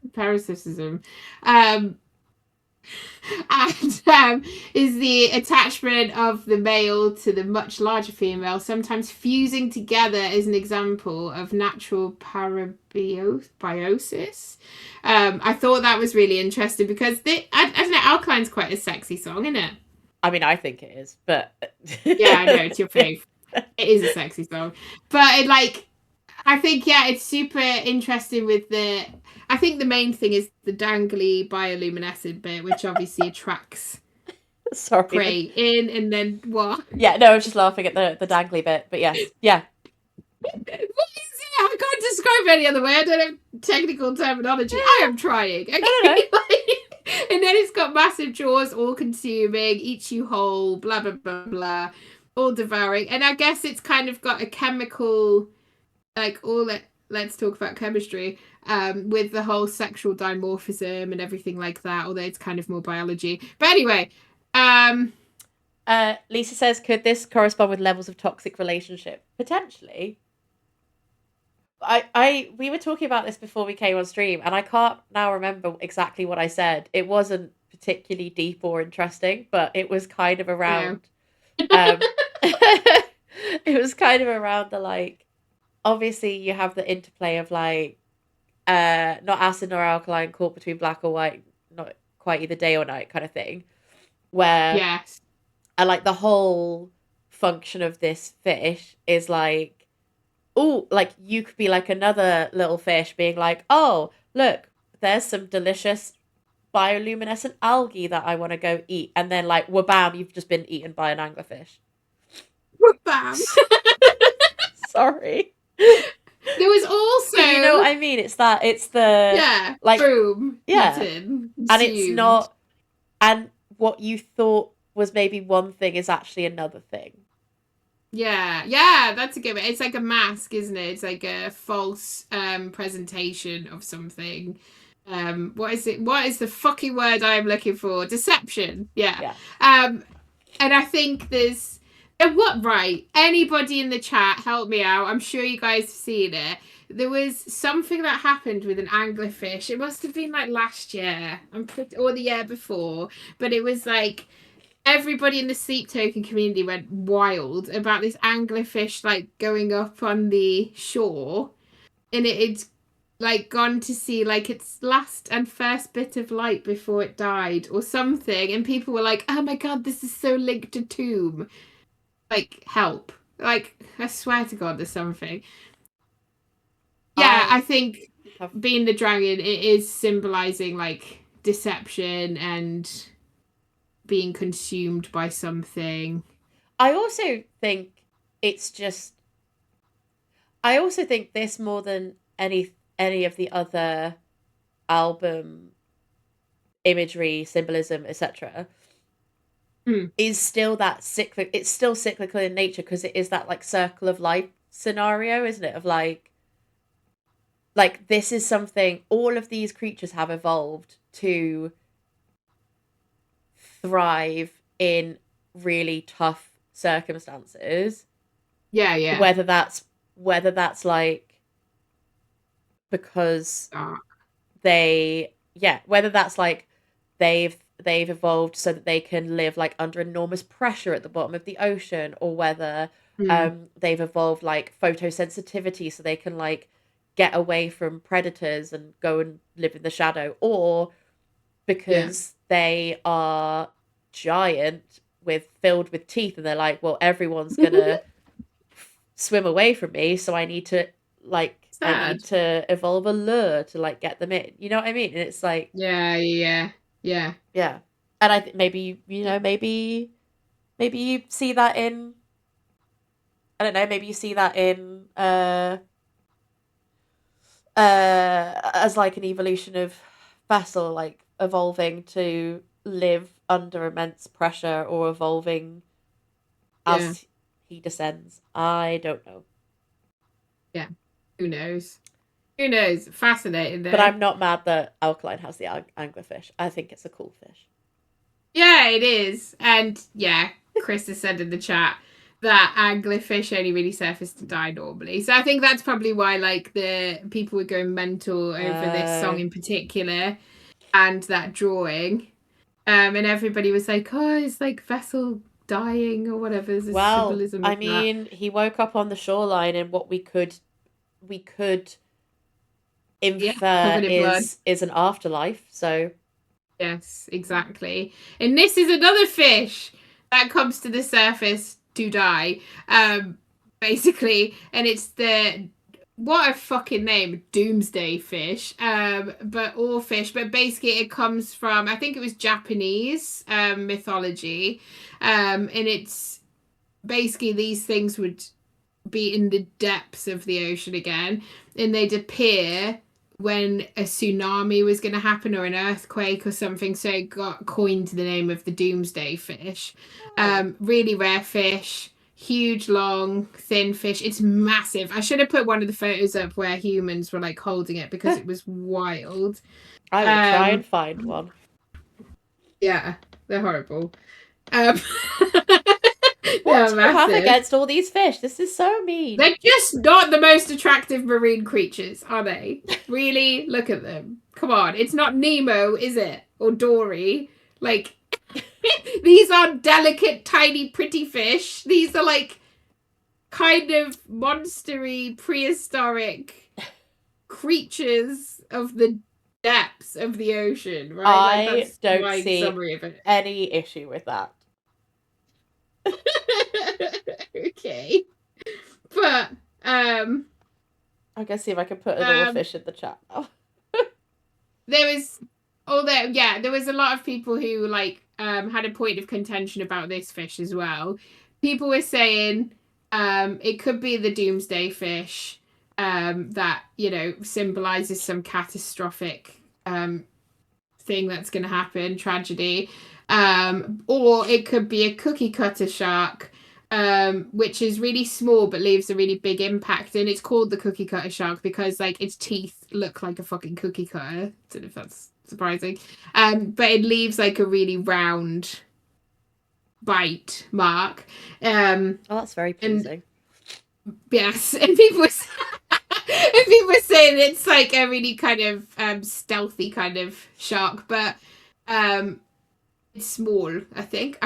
And is the attachment of the male to the much larger female, sometimes fusing together, is an example of natural parabiosis. I thought that was really interesting because I don't know, Alkaline's quite a sexy song, isn't it? I mean, I think it is, but yeah, I know it's your fave. It is a sexy song, but it like, I think, yeah, it's super interesting with the. I think the main thing is the dangly bioluminescent bit, which obviously attracts prey in, and then what? Yeah, no, I was just laughing at the dangly bit, but yes, yeah. What is it? I can't describe it any other way. I don't know technical terminology. I am trying. Okay? No. And then it's got massive jaws, all consuming, eats you whole, blah blah blah blah, all devouring. And I guess it's kind of got a chemical, like let's talk about chemistry, with the whole sexual dimorphism and everything like that, although it's kind of more biology. But anyway, Lisa says, could this correspond with levels of toxic relationship? Potentially. We were talking about this before we came on stream, and I can't now remember exactly what I said. It wasn't particularly deep or interesting, but it was kind of around it was kind of around the, like, obviously you have the interplay of like not acid nor alkaline, caught between black or white, not quite either day or night kind of thing, where yes, and like the whole function of this fish is like, oh, like you could be like another little fish being like, oh, look, there's some delicious bioluminescent algae that I want to go eat, and then like, wabam, you've just been eaten by an anglerfish. Wabam. Sorry. There was also, but you know what I mean? It's the like, boom, yeah, eaten, and it's not, and what you thought was maybe one thing is actually another thing. Yeah, that's a good one. It's like a mask, isn't it? It's like a false presentation of something. What is it? What is the fucking word I'm looking for? Deception. Yeah. And I think there's right. Anybody in the chat, help me out. I'm sure you guys have seen it. There was something that happened with an anglerfish. It must have been like last year, or the year before. But it was like everybody in the Sleep Token community went wild about this anglerfish like going up on the shore, and it's like gone to see like its last and first bit of light before it died or something, and people were like, oh my god, this is so linked to Tomb. Like, help. Like, I swear to God, there's something. Yeah, I think being the dragon, it is symbolizing, like, deception and being consumed by something. I also think it's just... I also think this, more than any of the other album imagery, symbolism, etc., is still that cyclic. It's still cyclical in nature because it is that like circle of life scenario, isn't it? Of like this is something all of these creatures have evolved to thrive in really tough circumstances. Yeah. Whether that's like because whether that's like they've evolved so that they can live like under enormous pressure at the bottom of the ocean, or whether they've evolved like photosensitivity so they can like get away from predators and go and live in the shadow, or because they are giant filled with teeth and they're like, well, everyone's gonna swim away from me, so I need to evolve a lure to like get them in, you know what I mean? And it's like yeah, and I think maybe maybe you see that in, I don't know, maybe you see that in as like an evolution of Vessel, like evolving to live under immense pressure, or evolving as he descends. I don't know. Yeah, who knows? Fascinating though. But I'm not mad that Alkaline has the anglerfish. I think it's a cool fish. Yeah, it is. And yeah, Chris has said in the chat that anglerfish only really surface to die normally. So I think that's probably why like the people were going mental over this song in particular and that drawing. And everybody was like, oh, it's like vessel dying or whatever. There's symbolism I mean, he woke up on the shoreline, and what we could infer is an afterlife. So yes, exactly. And this is another fish that comes to the surface to die, basically, and it's the what a fucking name, doomsday fish. But all fish, but basically it comes from, I think it was Japanese mythology, and it's basically these things would be in the depths of the ocean again, and they'd appear when a tsunami was going to happen or an earthquake or something, so it got coined the name of the doomsday fish. Really rare fish, huge, long, thin fish. It's massive. I should have put one of the photos up where humans were like holding it because it was wild. I will try and find one. Yeah, they're horrible. What do you have against all these fish? This is so mean. They're just not the most attractive marine creatures, are they? Really? Look at them. Come on. It's not Nemo, is it? Or Dory. Like, these aren't delicate, tiny, pretty fish. These are like kind of monstery, prehistoric creatures of the depths of the ocean, right? I don't see any issue with that. Okay. But I'm gonna see if I can put another fish in the chat now. there was a lot of people who like had a point of contention about this fish as well. People were saying it could be the doomsday fish that, you know, symbolizes some catastrophic thing that's going to happen, tragedy, or it could be a cookie cutter shark, which is really small but leaves a really big impact, and it's called the cookie cutter shark because like its teeth look like a fucking cookie cutter. I don't know if that's surprising, but it leaves like a really round bite mark. Oh, that's very pleasing. Yes, and people were saying it's like a really kind of stealthy kind of shark, but it's small, I think.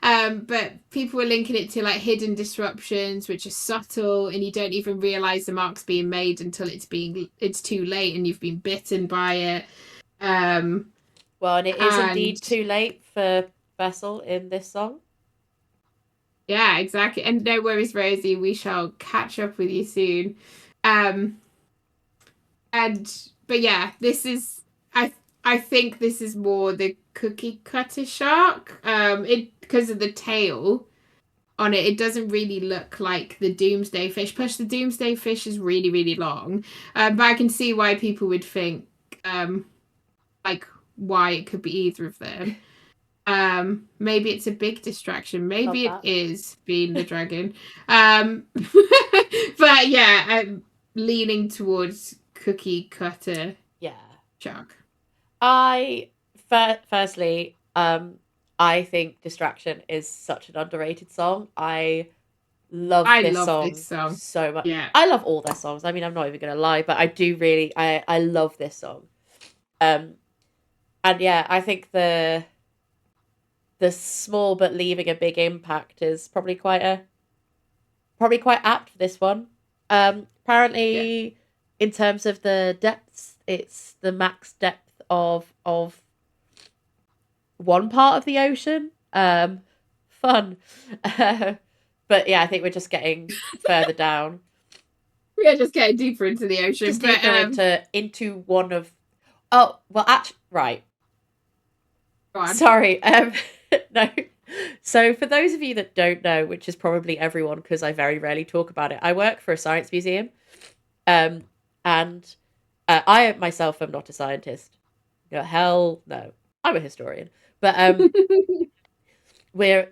But people were linking it to like hidden disruptions, which are subtle, and you don't even realize the mark's being made until it's too late and you've been bitten by it. Well, and it is indeed too late for Vessel in this song. Yeah, exactly. And no worries, Rosie, we shall catch up with you soon. But yeah, this is I think this is more the cookie cutter shark. It because of the tail on it, it doesn't really look like the doomsday fish. Plus, the doomsday fish is really, really long. But I can see why people would think like why it could be either of them. Maybe it's a big distraction. Maybe it is being the dragon. But yeah, I'm leaning towards cookie cutter. Yeah, shark. Firstly, I think Distraction is such an underrated song. I love this song so much. Yeah. I love all their songs. I mean, I'm not even gonna lie, but I do really I love this song. And yeah, I think the small but leaving a big impact is probably quite apt for this one. Apparently, in terms of the depths, it's the max depth of one part of the ocean. Fun. But yeah, I think we're just getting further down. We are just getting deeper into the ocean. Just deeper into one of... Oh, well, actually, right. Go on. Sorry. No. So for those of you that don't know, which is probably everyone because I very rarely talk about it, I work for a science museum. And I myself am not a scientist. No, hell no. I'm a historian. But we're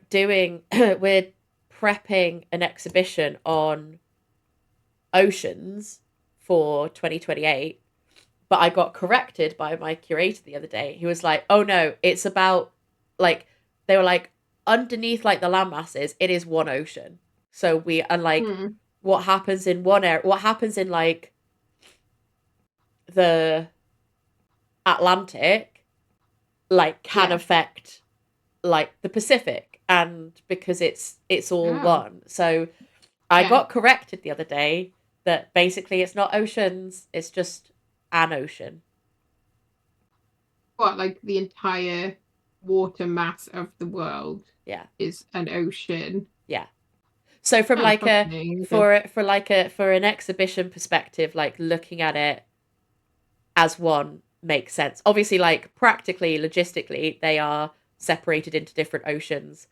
prepping an exhibition on oceans for 2028. But I got corrected by my curator the other day. He was like, "Oh no, it's about like," they were like, "underneath like the land masses, it is one ocean." So we are like, what happens in one area? What happens in like the Atlantic? like can affect like the Pacific, and because it's all one. So I got corrected the other day that basically it's not oceans, it's just an ocean. What, like the entire water mass of the world is an ocean? Yeah. So from like for an exhibition perspective, like looking at it as one makes sense. Obviously, like practically, logistically, they are separated into different oceans.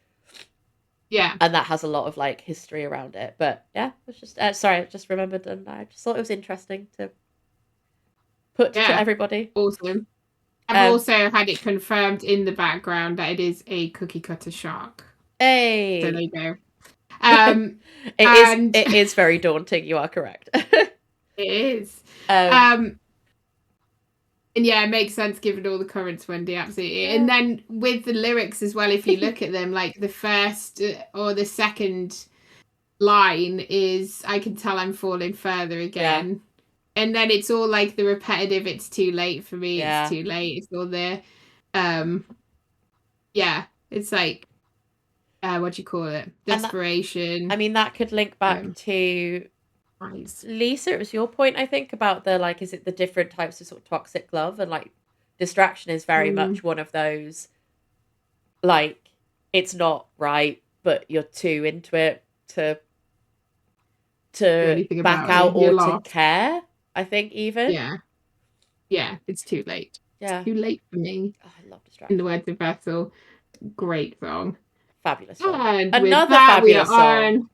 Yeah. And that has a lot of like history around it. But yeah, it's just sorry, I just remembered, and I just thought it was interesting to put to everybody. Awesome. I've also had it confirmed in the background that it is a cookie cutter shark. Hey. So there you go. It is very daunting. You are correct. It is. And yeah, it makes sense given all the currents, Wendy, absolutely. Yeah. And then with the lyrics as well, if you look at them, like the first or the second line is, I can tell I'm falling further again. Yeah. And then it's all like the repetitive, it's too late for me, it's too late. It's all there. It's like, what do you call it? Desperation. I mean, that could link back to... Lisa, it was your point, I think, about the like, is it the different types of sort of toxic love, and like distraction is very much one of those. Like, it's not right, but you're too into it to back out or to care. I think even. Yeah, it's too late. Yeah, it's too late for me. Oh, I love distraction. In the words of Bethel, great song, fabulous song. And another fabulous song.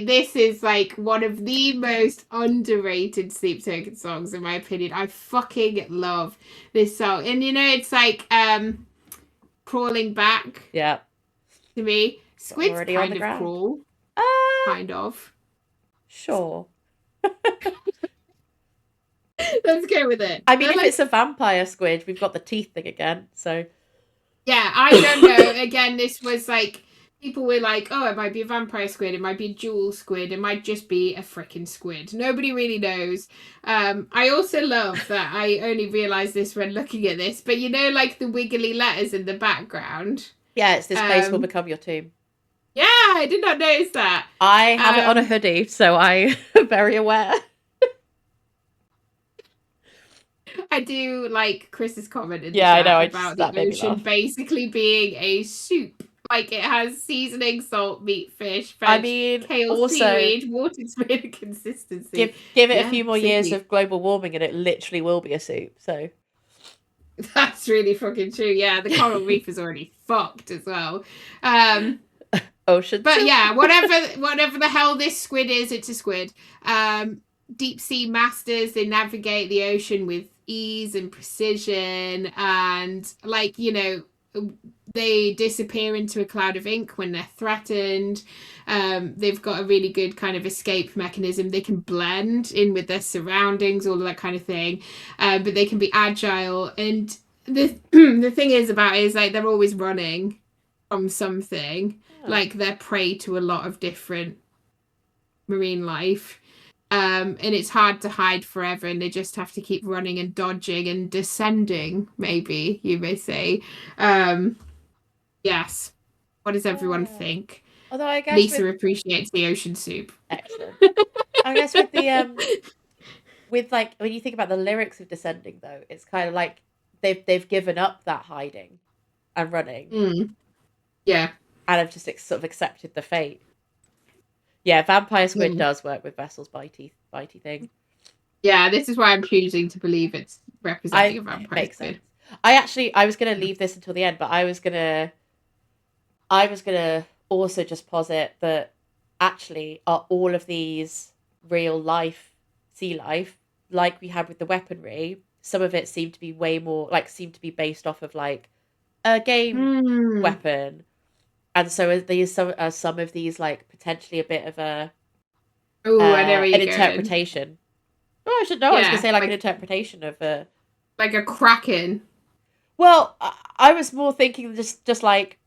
This is like one of the most underrated Sleep Token songs in my opinion. I fucking love this song. And you know, it's like crawling back. Yeah. To me. Squids kind of crawl. Kind of. Sure. Let's go with it. I mean, if it's a vampire squid, we've got the teeth thing again, so. Yeah, I don't know. Again, this was like, people were like, oh, it might be a vampire squid, it might be a jewel squid, it might just be a freaking squid. Nobody really knows. I also love that I only realised this when looking at this, but you know, like the wiggly letters in the background? Yeah, it's this place will become your tomb. Yeah, I did not notice that. I have it on a hoodie, so I'm very aware. I do like Chris's comment in the chat about the ocean basically being a soup. Like, it has seasoning, salt, meat, fish, veg, kale, also, seaweed, water tomato consistency. Give it a few more years of global warming and it literally will be a soup, so. That's really fucking true. Yeah, the coral reef is already fucked as well. Ocean. But yeah, whatever the hell this squid is, it's a squid. Deep sea masters, they navigate the ocean with ease and precision, and like, you know, they disappear into a cloud of ink when they're threatened. They've got a really good kind of escape mechanism. They can blend in with their surroundings, all of that kind of thing. But they can be agile. And the thing is about it is like they're always running from something. Like they're prey to a lot of different marine life. And it's hard to hide forever, and they just have to keep running and dodging and descending, maybe you may say. Yes. What does everyone think? Although I guess Lisa appreciates the ocean soup. Excellent. I guess with the with like when you think about the lyrics of Descending, though, it's kind of like they've given up that hiding and running. Yeah. And have just sort of accepted the fate. Yeah, vampire squid does work with Vessel's bitey thing. Yeah, this is why I'm choosing to believe it's representing a vampire squid. Sense. I was going to leave this until the end, but I was going to also just posit that actually are all of these real life sea life, like we had with the weaponry, some of it seemed to be way more seemed to be based off of like a game weapon. And so are some of these like potentially a bit of a an interpretation. Oh, I should know. I was gonna say like an interpretation of a like a kraken. Well, I was more thinking just like,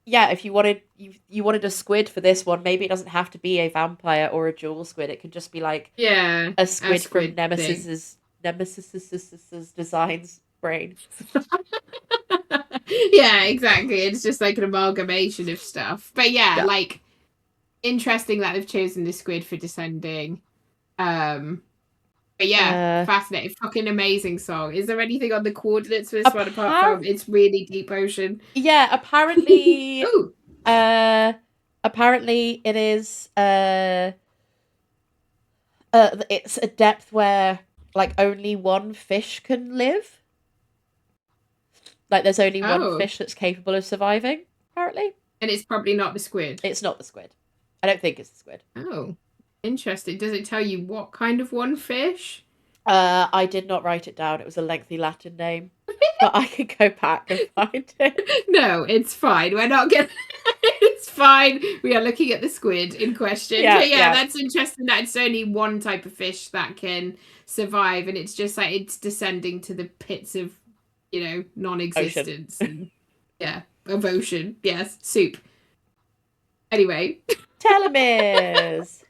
yeah, if you wanted a squid for this one, maybe it doesn't have to be a vampire or a jewel squid. It could just be like a squid from Nemesis's designs brain. Yeah, exactly. It's just like an amalgamation of stuff. But yeah, like interesting that they've chosen the squid for descending. But yeah, fascinating. Fucking amazing song. Is there anything on the coordinates for this one apart from it's really deep ocean? Yeah, apparently. Apparently it is it's a depth where like only one fish can live. Like there's only one fish that's capable of surviving, apparently. And it's probably not the squid. It's not the squid. I don't think it's the squid. Oh. Interesting. Does it tell you what kind of one fish? I did not write it down. It was a lengthy Latin name. But I could go back and find it. No, it's fine. We're not gonna it's fine. We are looking at the squid in question. Yeah, but yeah, that's interesting that it's only one type of fish that can survive, and it's just like it's descending to the pits of, you know, non-existence. And, yeah, of ocean. Yes, soup. Anyway. Telomeres.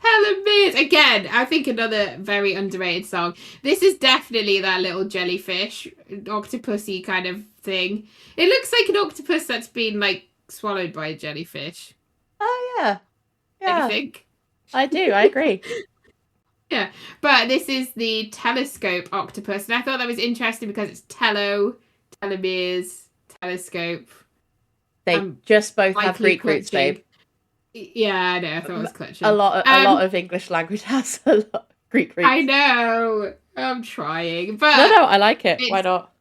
Telomeres. Again, I think another very underrated song. This is definitely that little jellyfish, octopusy kind of thing. It looks like an octopus that's been like swallowed by a jellyfish. Oh yeah. Yeah. Don't you think? I do, I agree. Yeah. But this is the telescope octopus. And I thought that was interesting because it's telomeres, telescope. They just both have Greek roots, babe. Yeah, I know. I thought it was clutching. A lot of English language has a lot of Greek roots. I know. I'm trying, but no, I like it. Why not?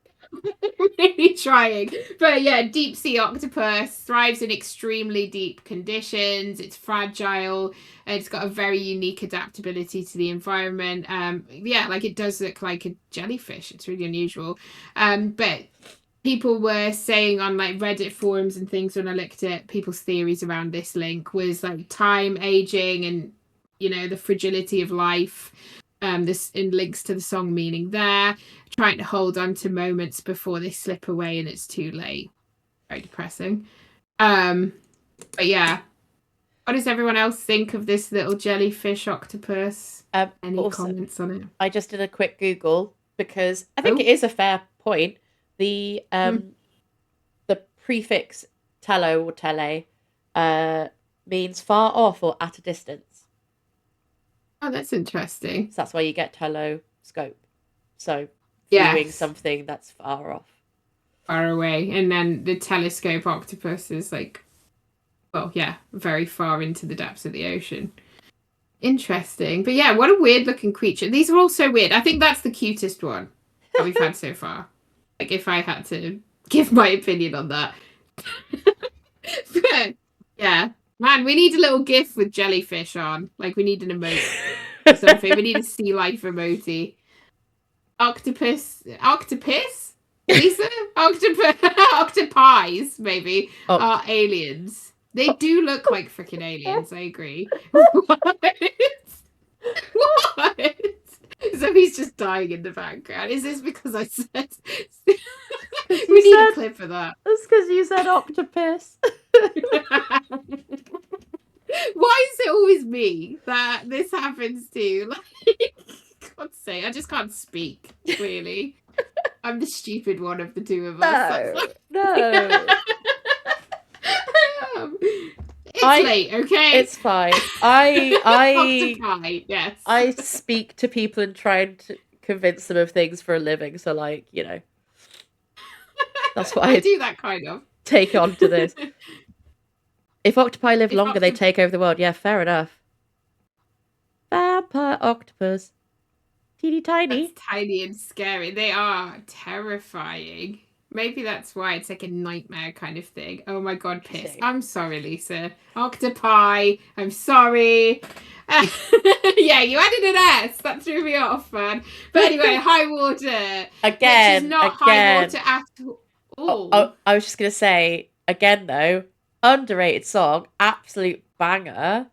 Really trying, but yeah, deep sea octopus thrives in extremely deep conditions. It's fragile. It's got a very unique adaptability to the environment. Yeah, like it does look like a jellyfish. It's really unusual. But people were saying on like Reddit forums and things when I looked at people's theories around this link was like time, aging, and you know the fragility of life. This in links to the song meaning there, trying to hold on to moments before they slip away and it's too late. Very depressing. But yeah, what does everyone else think of this little jellyfish octopus? Any comments on it? I just did a quick Google because I think it is a fair point. The prefix telo or tele means far off or at a distance. Oh, that's interesting. So that's why you get telescope. So viewing something that's far off. Far away. And then the telescope octopus is like, well, yeah, very far into the depths of the ocean. Interesting. But yeah, what a weird looking creature. These are all so weird. I think that's the cutest one that we've had so far. Like if I had to give my opinion on that. But yeah. Man, we need a little GIF with jellyfish on. Like, we need an emote or something. We need a sea life emoji. Octopus? Lisa? Octopies, maybe, are aliens. They do look like freaking aliens, I agree. What? So he's just dying in the background. Is this because I said... we need a clip of that. That's because you said octopus. Why is it always me that this happens to? Like, God's sake, I just can't speak, really. I'm the stupid one of the two of us. No. It's late, okay? It's fine. I yes. I speak to people and try to convince them of things for a living, so like, you know. That's what I do that kind of. Take on to this. If octopi live longer, they take over the world. Yeah, fair enough. Vampire octopus. Teeny tiny. That's tiny and scary. They are terrifying. Maybe that's why it's like a nightmare kind of thing. Oh my god, piss. I'm sorry, Lisa. Octopi. I'm sorry. Yeah, you added an S. That threw me off, man. But anyway, high water. Again. Which is not high water at all. Oh, I was just going to say, again though, underrated song, absolute banger.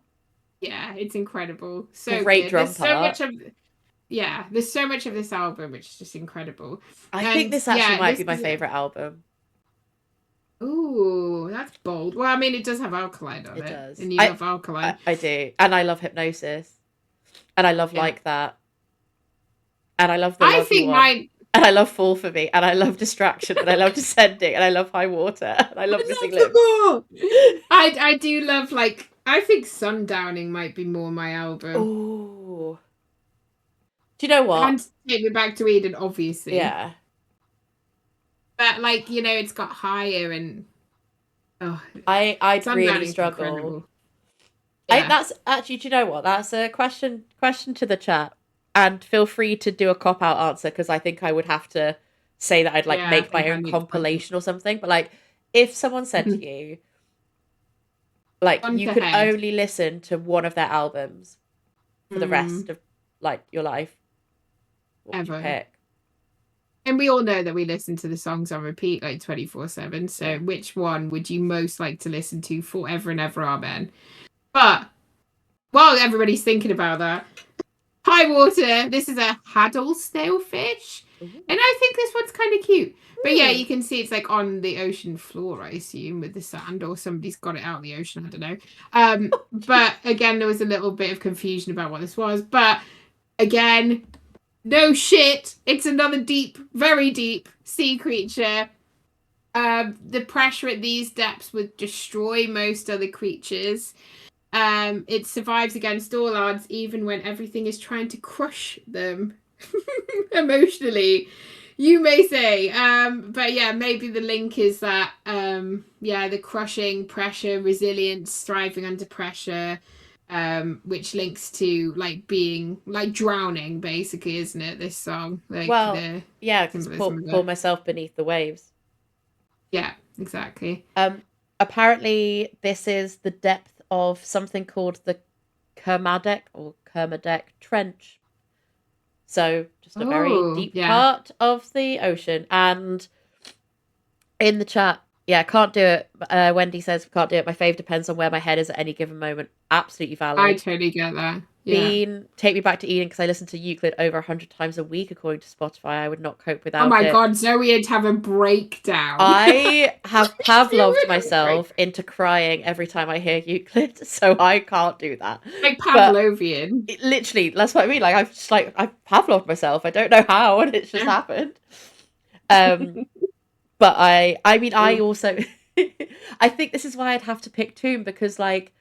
Yeah, it's incredible. So great good. Drum There's part. There's so much of this album which is just incredible. I think this actually might be my favourite album. Ooh, that's bold. Well, I mean, it does have Alkaline on it. It does. And you love Alkaline. I do. And I love Hypnosis. And I love Like That. And I love the I think and I love Fall for Me, and I love Distraction, and I love Descending, and I love High Water, and I love Missing Limbs. I do love, like, I think Sundowning might be more my album. Oh. Do you know what? And Take Me Back to Eden, obviously. Yeah. But, like, you know, it's got Higher and... Oh, I'd really struggle. Incredible. Yeah. That's actually, do you know what? That's a question to the chat. And feel free to do a cop-out answer, because I think I would have to say that I'd, like, make my own compilation or something. But, like, if someone said to you, like, you could only listen to one of their albums for the rest of, like, your life, what would you pick? And we all know that we listen to the songs on repeat, like, 24/7. So which one would you most like to listen to forever and ever, amen? But while everybody's thinking about that, High Water, this is a Haddle snailfish. And I think this one's kind of cute. But yeah, you can see it's, like, on the ocean floor, I assume, with the sand, or somebody's got it out of the ocean, I don't know. But again, there was a little bit of confusion about what this was. But again, no shit, it's another deep, very deep sea creature. The pressure at these depths would destroy most other creatures. It survives against all odds, even when everything is trying to crush them emotionally, you may say. But yeah, maybe the link is that, the crushing, pressure, resilience, thriving under pressure, which links to, like, being, like, drowning, basically, isn't it, this song? Like, well, yeah, because pour myself beneath the waves. Yeah, exactly. Apparently, this is the depth of something called the Kermadec Trench. So just a very deep part of the ocean. And in the chat, can't do it. Wendy says, can't do it. My fave depends on where my head is at any given moment. Absolutely valid. I totally get that. Bean, Take Me Back to Eden, because I listen to Euclid over 100 times a week, according to Spotify. I would not cope without it. Oh my God, Zoe had to have a breakdown. I have Pavloved myself into crying every time I hear Euclid, so I can't do that. Like Pavlovian. Literally, that's what I mean. Like, I've Pavloved myself. I don't know how, and it's just happened. But I mean, I also, I think this is why I'd have to pick Tomb, because, like,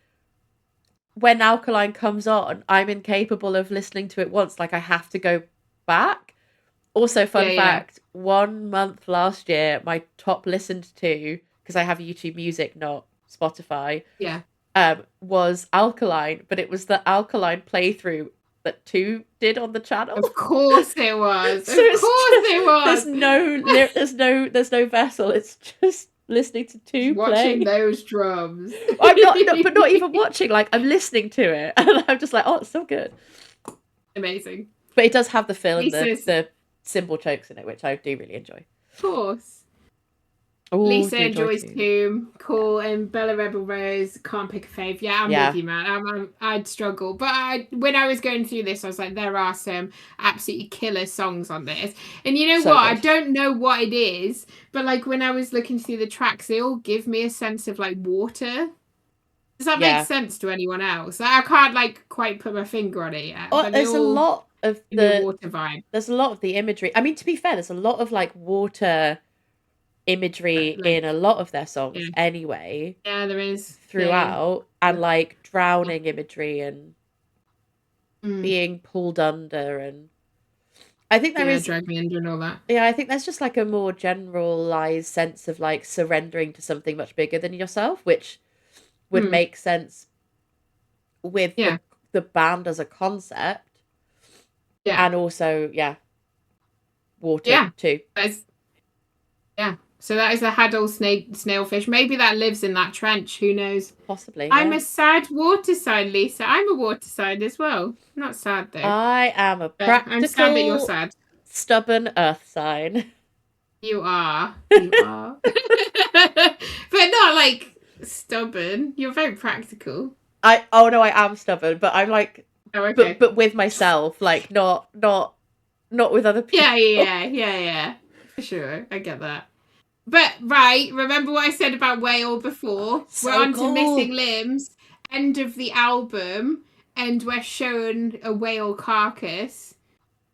when Alkaline comes on, I'm incapable of listening to it once. Like, I have to go back. Also, fun fact, 1 month last year, my top listened to, because I have YouTube Music, not Spotify, was Alkaline, but it was the Alkaline playthrough that 2 did on the channel. Of course it was. So of course it was. There's no vessel. It's just listening to 2 watching those drums. I'm but not even watching. Like, I'm listening to it, and I'm just like, oh, it's so good. Amazing. But it does have the fill and the cymbal chokes in it, which I do really enjoy. Of course. Lisa enjoys Tomb, cool, and Bella Rebel Rose can't pick a fave. Yeah, I'm with you, man. I'd struggle, but when I was going through this, I was like, there are some absolutely killer songs on this, and you know what? Good. I don't know what it is, but, like, when I was looking through the tracks, they all give me a sense of, like, water. Does that make sense to anyone else? I can't, like, quite put my finger on it yet. Oh, there's a lot of the water vibe. There's a lot of the imagery. I mean, to be fair, there's a lot of, like, water imagery in a lot of their songs anyway. Yeah, there is. Throughout. And, like, drowning imagery and being pulled under, and I think there is drag me under and all that. Yeah, I think there's just, like, a more generalized sense of, like, surrendering to something much bigger than yourself, which would make sense with the band as a concept. Yeah. And also, water too. So that is a Haddle snailfish. Maybe that lives in that trench. Who knows? Possibly. I'm a sad water sign, Lisa. I'm a water sign as well. I'm not sad, though. I am a practical, I'm sad that you're sad. Stubborn earth sign. You are. You are. But not, like, stubborn. You're very practical. I am stubborn, but I'm, like... Oh, okay. But with myself, like, not with other people. Yeah. For sure. I get that. But, right, remember what I said about Whale before? So we're on to Missing Limbs, end of the album, and we're shown a whale carcass.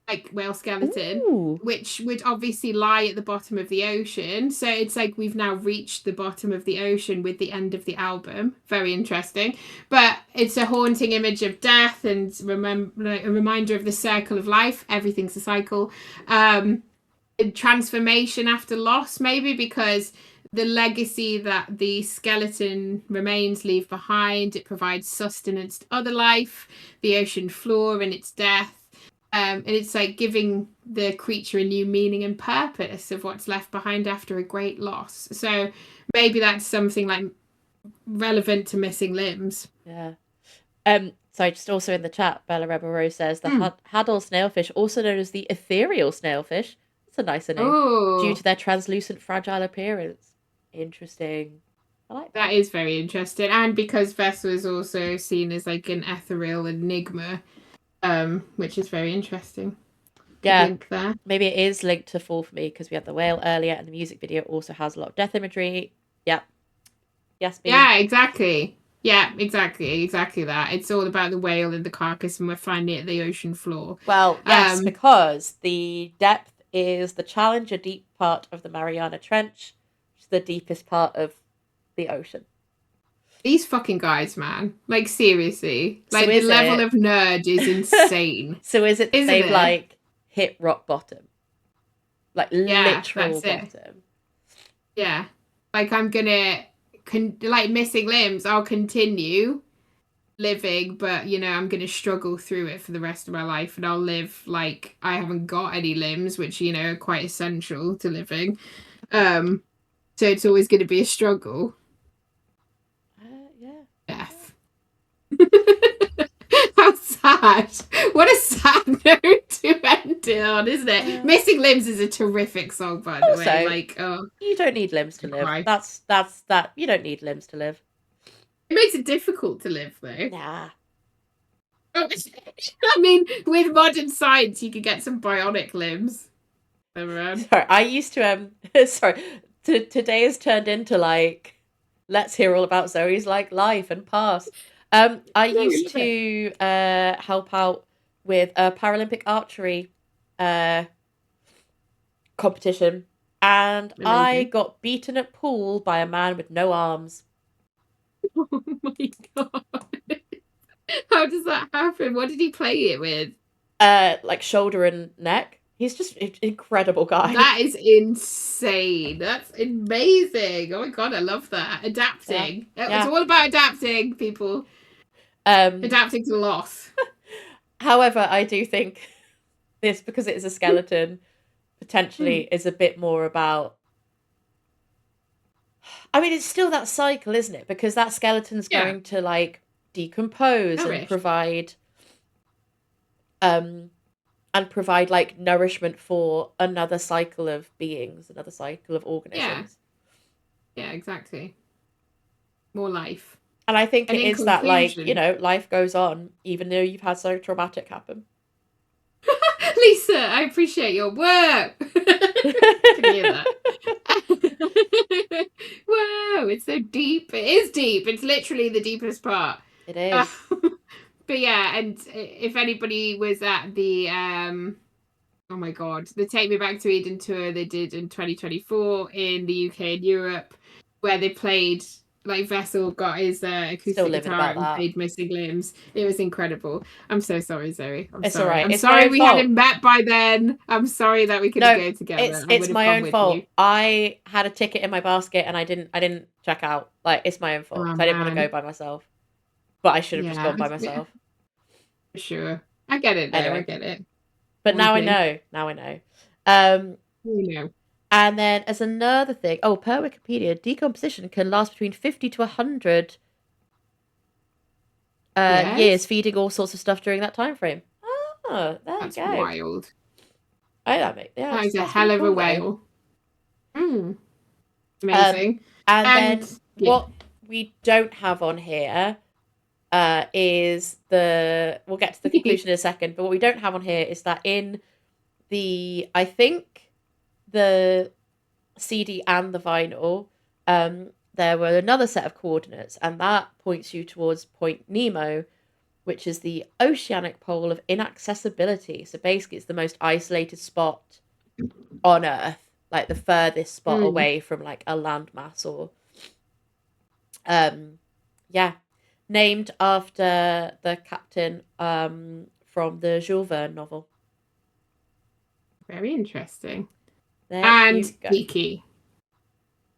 like whale skeleton, Ooh. which would obviously lie at the bottom of the ocean. So it's like we've now reached the bottom of the ocean with the end of the album. Very interesting. But it's a haunting image of death and a reminder of the circle of life. Everything's a cycle. Transformation after loss, maybe, because the legacy that the skeleton remains leave behind, it provides sustenance to other life, the ocean floor and its death. And it's like giving the creature a new meaning and purpose of what's left behind after a great loss. So maybe that's something like relevant to missing limbs. Yeah. So just also in the chat, Bella Rebel Rose says the Haddle snailfish, also known as the ethereal snailfish, that's a nicer name, due to their translucent, fragile appearance. Interesting. I like that. That is very interesting. And because Vessel is also seen as like an ethereal enigma, which is very interesting. Yeah, link there. Maybe it is linked to Fall for Me because we had the whale earlier, and the music video also has a lot of death imagery. Yep. Yes, Bean. Yeah, exactly. Yeah, exactly that. It's all about the whale and the carcass, and we're finding it at the ocean floor. Well, yes, because the depth is the Challenger Deep part of the Mariana Trench, which is the deepest part of the ocean. These fucking guys, man. Like, seriously. Like, so the level of nerd is insane. So is it they've, like, hit rock bottom? Like, literal bottom. Yeah. Like, I'm gonna... like, missing limbs, I'll continue living, but, you know, I'm gonna struggle through it for the rest of my life, and I'll live like I haven't got any limbs, which, you know, are quite essential to living. So it's always gonna be a struggle. Death. How sad. What a sad note to end it on, isn't it? Yeah. Missing Limbs is a terrific song, by the way. Like, you don't need limbs to live. Cry. That's that. You don't need limbs to live. It makes it difficult to live, though. Nah. I mean, with modern science, you could get some bionic limbs. Sorry, I used to today has turned into like, let's hear all about Zoe's like life and past. I used to help out with a Paralympic archery competition, and I got beaten at pool by a man with no arms. Oh my god. How does that happen? What did he play it with? Like shoulder and neck. He's just an incredible guy. That is insane. That's amazing. Oh my god, I love that. Adapting. Yeah. It's all about adapting, people. Adapting to loss. However, I do think this, because it is a skeleton, potentially is a bit more about... I mean, it's still that cycle, isn't it? Because that skeleton's going to, like, decompose and provide... and provide, like, nourishment for another cycle of beings, another cycle of organisms. Yeah, exactly. More life. And I think it is that, like, you know, life goes on, even though you've had something traumatic happen. Lisa, I appreciate your work. Can you hear that? Wow, it's so deep. It is deep. It's literally the deepest part. It is. But yeah, and if anybody was at the oh my god, the Take Me Back to Eden tour they did in 2024 in the UK and Europe, where they played, like, Vessel got his acoustic guitar and played Missing Limbs. It was incredible. I'm so sorry, Zoe. It's all right. I'm sorry we hadn't met by then. I'm sorry that we couldn't go together. It's my own fault. I had a ticket in my basket and I didn't check out. Like, it's my own fault. I didn't want to go by myself. But I should have just gone by myself. For sure. I get it, though. Anyway. I get it. But now I know. Now I know. You know. And then as another thing, per Wikipedia, decomposition can last between 50 to 100 years, feeding all sorts of stuff during that time frame. Oh, that's you go. Wild. That is a hell of a whale. Amazing. And then what we don't have on here is we'll get to the conclusion in a second, but what we don't have on here is that in I think the CD and the vinyl, there were another set of coordinates, and that points you towards Point Nemo, which is the oceanic pole of inaccessibility. So basically, it's the most isolated spot on Earth, like the furthest spot away from like a landmass or yeah, named after the captain from the Jules Verne novel. Very interesting. There and geeky.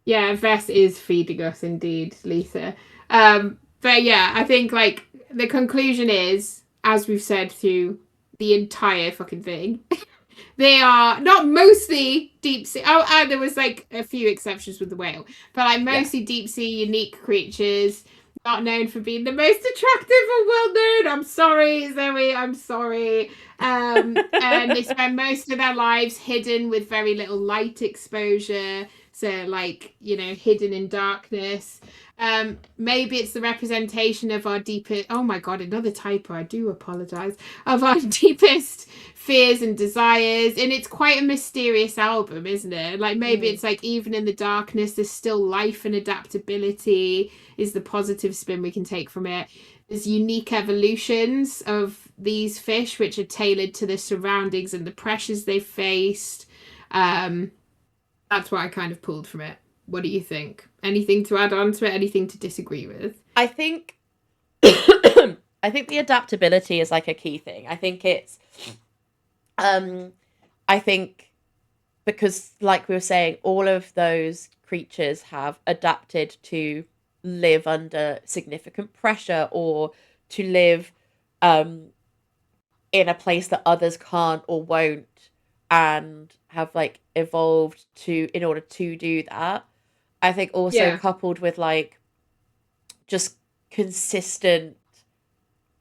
Yeah, Vess is feeding us indeed, Lisa. But yeah, I think like the conclusion is, as we've said through the entire fucking thing, they are not mostly deep sea. Oh, there was like a few exceptions with the whale, but like mostly deep sea unique creatures, not known for being the most attractive or well known. I'm sorry, Zoe. I'm sorry. And they spend most of their lives hidden with very little light exposure. So like, you know, hidden in darkness. Maybe it's the representation of our deepest, oh my God, another typo, I do apologize, of our deepest fears and desires. And it's quite a mysterious album, isn't it? Like maybe it's like even in the darkness, there's still life and adaptability is the positive spin we can take from it. There's unique evolutions of these fish, which are tailored to the surroundings and the pressures they've faced. That's what I kind of pulled from it. What do you think? Anything to add on to it? Anything to disagree with? I think I think the adaptability is like a key thing. I think it's I think because like we were saying, all of those creatures have adapted to live under significant pressure or to live in a place that others can't or won't, and have like evolved to in order to do that. I think also coupled with like just consistent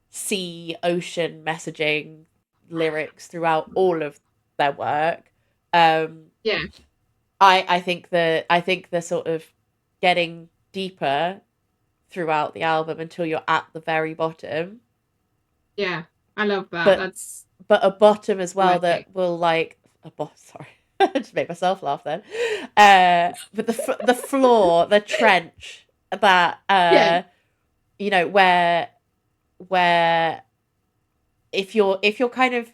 sea ocean messaging lyrics throughout all of their work. I think the sort of getting deeper throughout the album until you're at the very bottom. Yeah, I love that. But a bottom as well that will like sorry. I just made myself laugh then. But the floor, the trench that you know, where if you're kind of,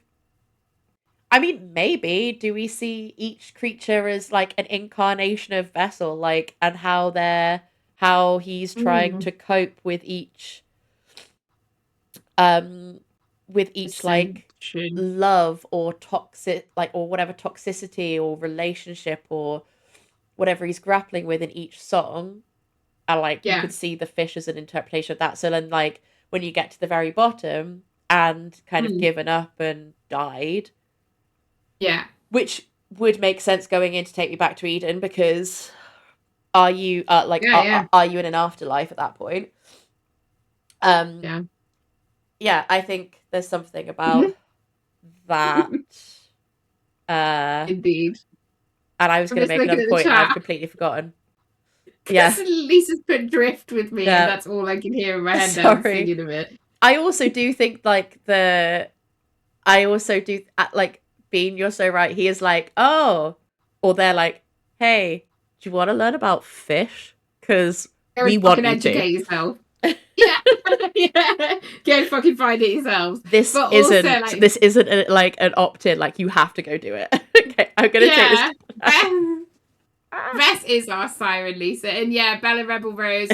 I mean, maybe do we see each creature as like an incarnation of Vessel, like, and how he's trying to cope with each like love or toxic, like, or whatever toxicity or relationship or whatever he's grappling with in each song. And like you could see the fish as an interpretation of that. So then like when you get to the very bottom and kind of given up and died, which would make sense going in to Take Me Back to Eden, because are you are you in an afterlife at that point? I think there's something about that. Indeed. And I was going to make another point and I've completely forgotten. Yeah, Lisa's put drift with me, and that's all I can hear in my head now. Singing a bit. I also do think like Bean, you're so right. He is like, oh, or they're like, hey, do you want to learn about fish? Because we want you educate to. Yourself. Yeah, go fucking find it yourselves. This isn't like an opt-in. Like you have to go do it. Okay, I'm gonna take this. Vess is our siren, Lisa, and Bella Rebel Rose.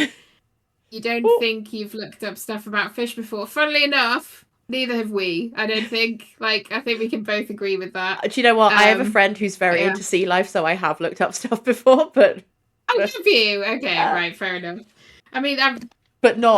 You don't think you've looked up stuff about fish before? Funnily enough, neither have we. I don't think. Like, I think we can both agree with that. Do you know what? I have a friend who's very into sea life, so I have looked up stuff before. But have you? Okay, right, fair enough. I mean, but not